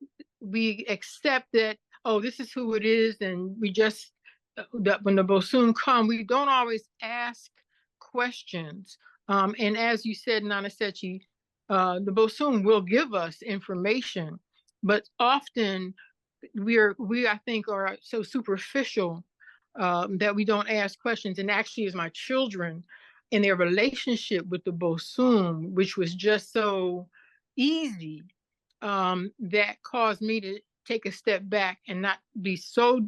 accept that, oh, this is who it is, and we just that when the Bosun come, we don't always ask questions. And as you said, Nana Sakyi, the Bosun will give us information, but often we I think are so superficial that we don't ask questions. And actually, as my children in their relationship with the Bosun, which was just so easy, that caused me to take a step back and not be so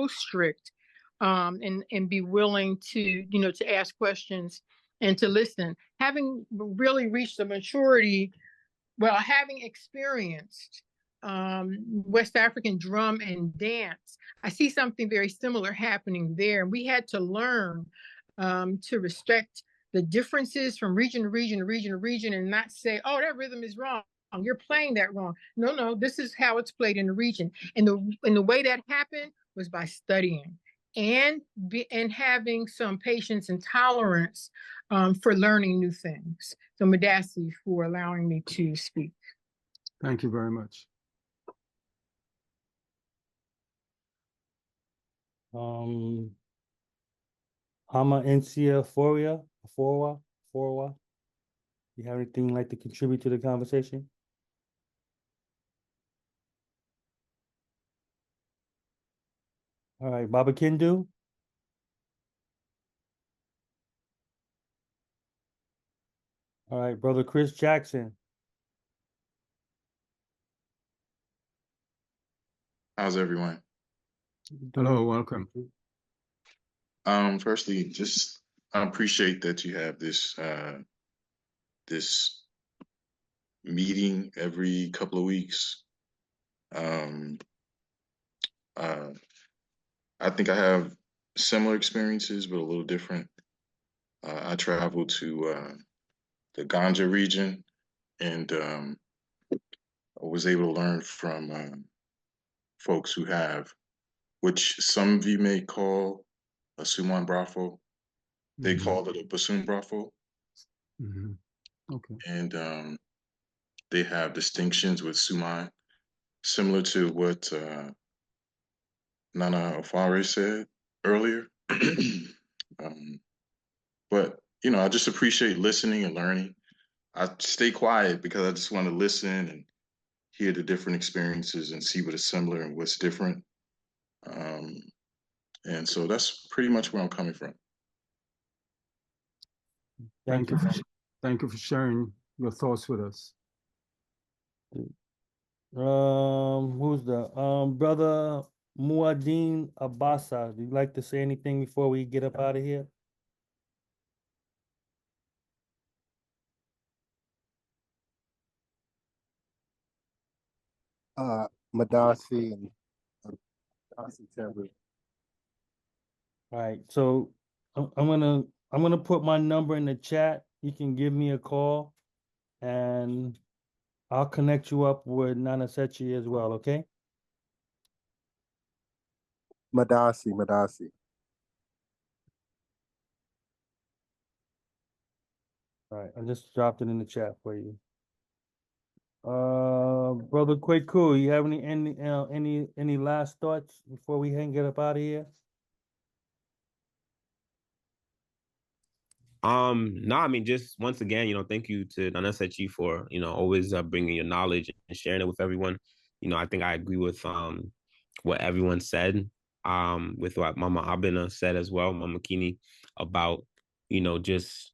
strict, and be willing to to ask questions and to listen. Having really reached a maturity, well, having experienced West African drum and dance, I see something very similar happening there. We had to learn to respect the differences from region to region to region to region, and not say, "Oh, that rhythm is wrong. You're playing that wrong." No, no, this is how it's played in the region. And the way that happened was by studying and having some patience and tolerance for learning new things. So Madasi for allowing me to speak. Thank you very much. Hama Encia Forwa. You have anything you'd like to contribute to the conversation? All right, Baba Kindu. All right, Brother Chris Jackson. How's everyone? Hello, welcome. Firstly, just I appreciate that you have this this meeting every couple of weeks. I think I have similar experiences, but a little different. I traveled to the Ganja region, and I was able to learn from folks who have, which some of you may call a Suman brothel. They call it a Bassoon brothel. Okay. And they have distinctions with Suman, similar to what Nana Ofare said earlier. But, you know, I just appreciate listening and learning. I stay quiet because I just want to listen and hear the different experiences and see what is similar and what's different. And so that's pretty much where I'm coming from. Thank you. Thank you for sharing your thoughts with us. Who's the Brother Muad'Din Abbasa? Do you like to say anything before we get up out of here? Madasi and Madasi Temple. All right, so I'm gonna put my number in the chat. You can give me a call, and I'll connect you up with Nana Sakyi as well. Okay. Madasi. All right, I just dropped it in the chat for you. Brother Kwaku, you have any last thoughts before we get up out of here? No, I mean, just once again, thank you to Nana Sakyi for, always bringing your knowledge and sharing it with everyone. I think I agree with what everyone said, with what Mama Abena said as well, Mama Kini, about, just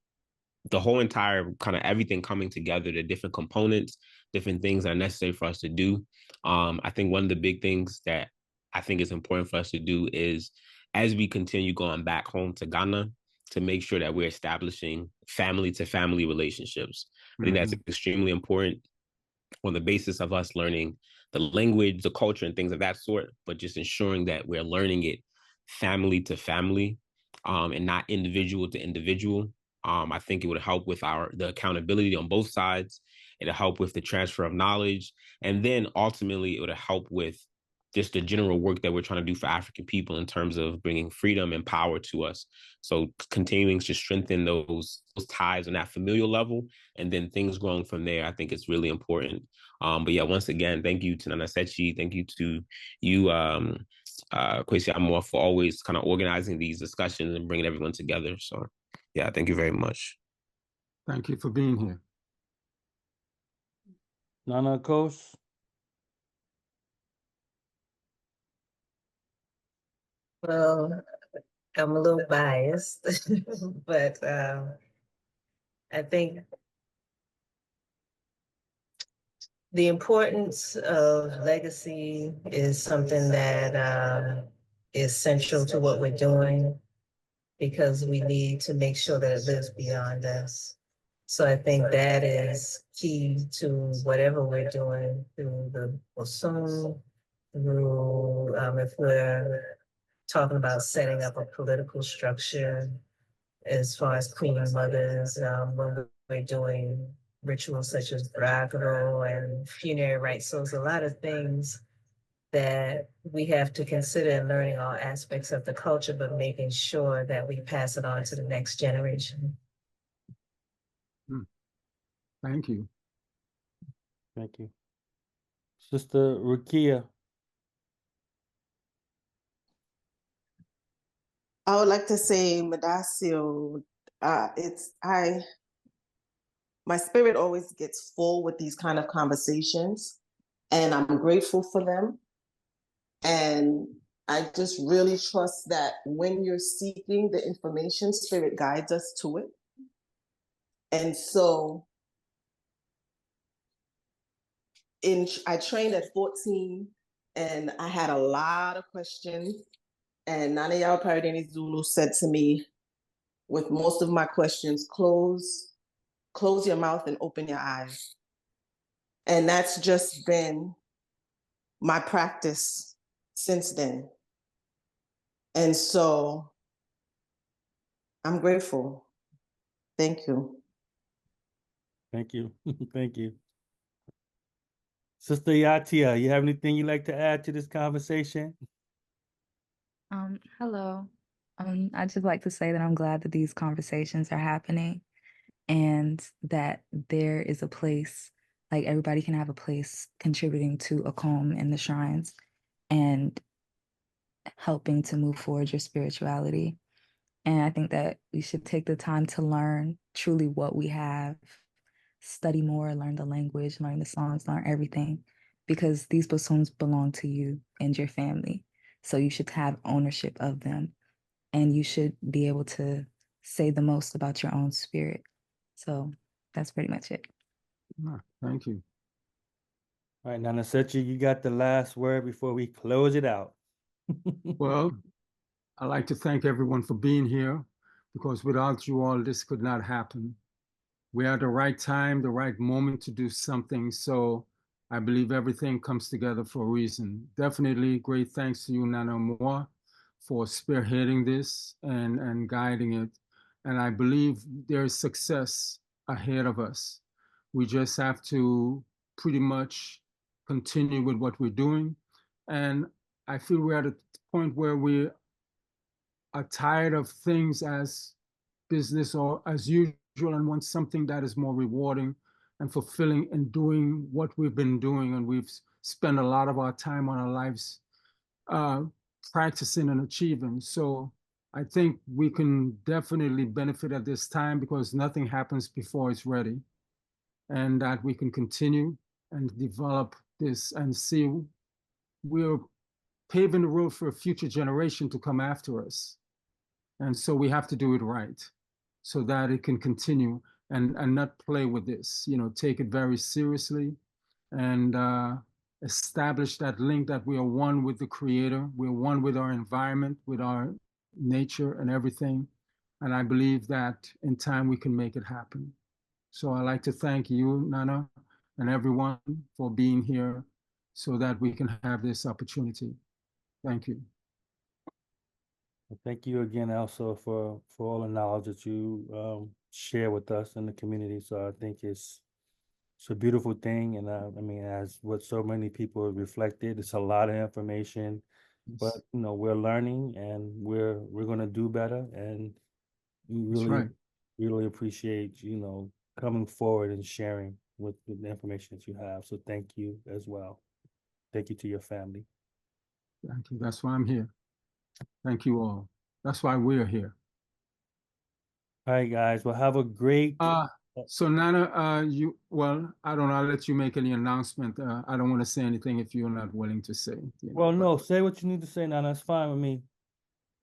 the whole entire kind of everything coming together, the different components, different things that are necessary for us to do. I think one of the big things that I think is important for us to do is, as we continue going back home to Ghana, to make sure that we're establishing family to family relationships. I think that's extremely important on the basis of us learning the language, the culture, and things of that sort, but just ensuring that we're learning it family to family, and not individual to individual. I think it would help with the accountability on both sides. It'll help with the transfer of knowledge. And then ultimately it would help with just the general work that we're trying to do for African people in terms of bringing freedom and power to us. So continuing to strengthen those ties on that familial level, and then things growing from there, I think it's really important. But yeah, once again, thank you to Nana Sakyi. Thank you to you, Kwesi Amor, for always kind of organizing these discussions and bringing everyone together. So yeah, thank you very much. Thank you for being here. Nana Coach. Well, I'm a little biased, but I think the importance of legacy is something that is central to what we're doing, because we need to make sure that it lives beyond us. So I think that is key to whatever we're doing through the Bosun, through if we're talking about setting up a political structure as far as queen mothers, when we're doing rituals such as bragado and funerary rites. So there's a lot of things that we have to consider in learning all aspects of the culture, but making sure that we pass it on to the next generation. Thank you. Thank you. Sister Rukia. I would like to say, Madasio, my spirit always gets full with these kind of conversations, and I'm grateful for them. And I just really trust that when you're seeking the information, spirit guides us to it. And so I trained at 14, and I had a lot of questions. And Nana Yao Paradini Zulu said to me, with most of my questions, close your mouth and open your eyes. And that's just been my practice since then. And so I'm grateful. Thank you. Thank you. Thank you. Sister Yatia, you have anything you'd like to add to this conversation? Hello. I'd just like to say that I'm glad that these conversations are happening, and that there is a place, like everybody can have a place contributing to a calm in the shrines and helping to move forward your spirituality. And I think that we should take the time to learn truly what we have, study more, learn the language, learn the songs, learn everything, because these bassoons belong to you and your family. So you should have ownership of them, and you should be able to say the most about your own spirit. So that's pretty much it. Thank you. All right, Nana Sakyi, you got the last word before we close it out. Well, I'd like to thank everyone for being here, because without you all, this could not happen. We're at the right time, the right moment to do something. So I believe everything comes together for a reason. Definitely great thanks to you, Nana Moore, for spearheading this and guiding it. And I believe there's success ahead of us. We just have to pretty much continue with what we're doing. And I feel we're at a point where we are tired of things as business or as usual, and want something that is more rewarding and fulfilling in doing what we've been doing. And we've spent a lot of our time on our lives practicing and achieving. So I think we can definitely benefit at this time, because nothing happens before it's ready, and that we can continue and develop this and see we're paving the road for a future generation to come after us. And so we have to do it right, so that it can continue and not play with this, take it very seriously, and establish that link that we are one with the Creator, we're one with our environment, with our nature and everything. And I believe that in time we can make it happen. So I'd like to thank you, Nana, and everyone for being here, so that we can have this opportunity. Thank you. Thank you again also for all the knowledge that you share with us in the community. So I think it's it's a beautiful thing, and I mean, as what so many people have reflected, it's a lot of information, but you know, we're learning and we're gonna do better, and we That's really right. really appreciate coming forward and sharing with the information that you have. So thank you as well. Thank you to your family. Thank you. That's why I'm here. Thank you all. That's why we're here. All right, guys. Well, have a great. So Nana, well, I don't know. I'll let you make any announcement. I don't want to say anything if you're not willing to say. Well, no, say what you need to say now. That's fine with me.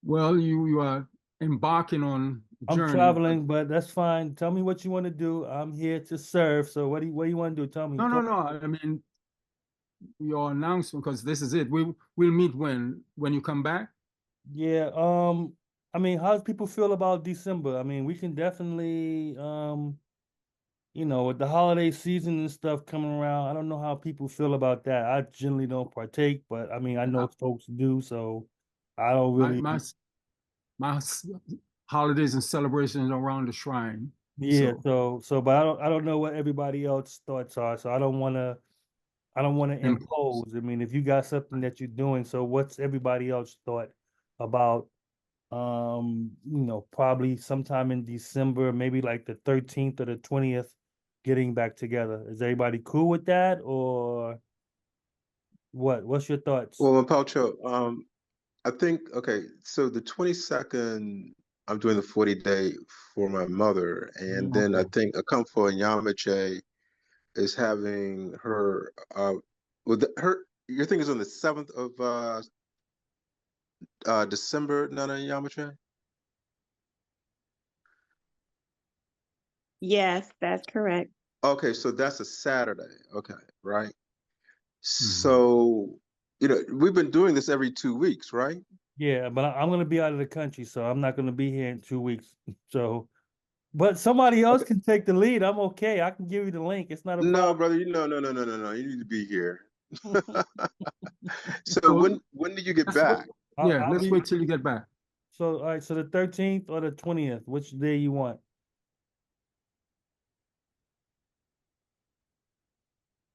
Well, you are embarking on a I'm journey. traveling, but that's fine. Tell me what you want to do. I'm here to serve. So what do you want to do? Tell me. No. I mean, your announcement, because this is it. We'll meet when you come back. Yeah. I mean, how do people feel about December? I mean, we can definitely with the holiday season and stuff coming around, I don't know how people feel about that. I generally don't partake, but I mean, I know folks do, so I don't really. My holidays and celebrations around the shrine. Yeah, so, but I don't know what everybody else thoughts are, so I don't want to impose. I mean, if you got something that you're doing, so what's everybody else thought about? Probably sometime in December, maybe like the 13th or the 20th, getting back together. Is everybody cool with that, or what? What's your thoughts? Well, Paucho, I think, okay, so the 22nd, I'm doing the 40-day for my mother. And then I think Akan Calendar is having her, your thing is on the 7th of December, Nana Yamache? Yes, that's correct. Okay, so that's a Saturday. Okay, right? So, we've been doing this every 2 weeks, right? Yeah, but I'm gonna be out of the country, so I'm not gonna be here in 2 weeks. So, but somebody else can take the lead. I'm okay. I can give you the link. It's not a No, problem. brother, no. You need to be here. So when do you get back? Let's wait till you get back. So, all right, so the 13th or the 20th, which day you want?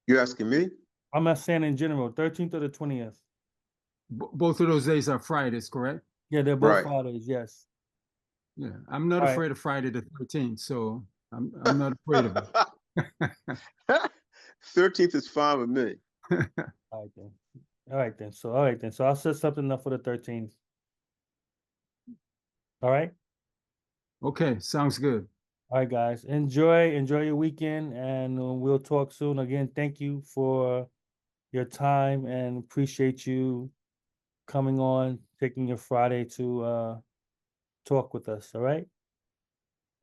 You asking me? I'm not saying in general, 13th or the 20th. Both of those days are Fridays, correct? Yeah, they're both Fridays, yes. Yeah, I'm not All right. afraid of Friday the 13th, so I'm not afraid of it. 13th is fine with me. All right then. So I'll set something up for the 13th. All right. Okay, sounds good. All right, guys. Enjoy your weekend, and we'll talk soon. Again, thank you for your time and appreciate you coming on, taking your Friday to talk with us. All right.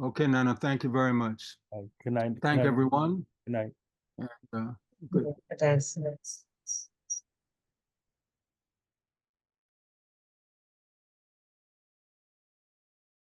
Okay, Nana, thank you very much. All right, good night. Thank everyone. Good night. And, good. Thanks.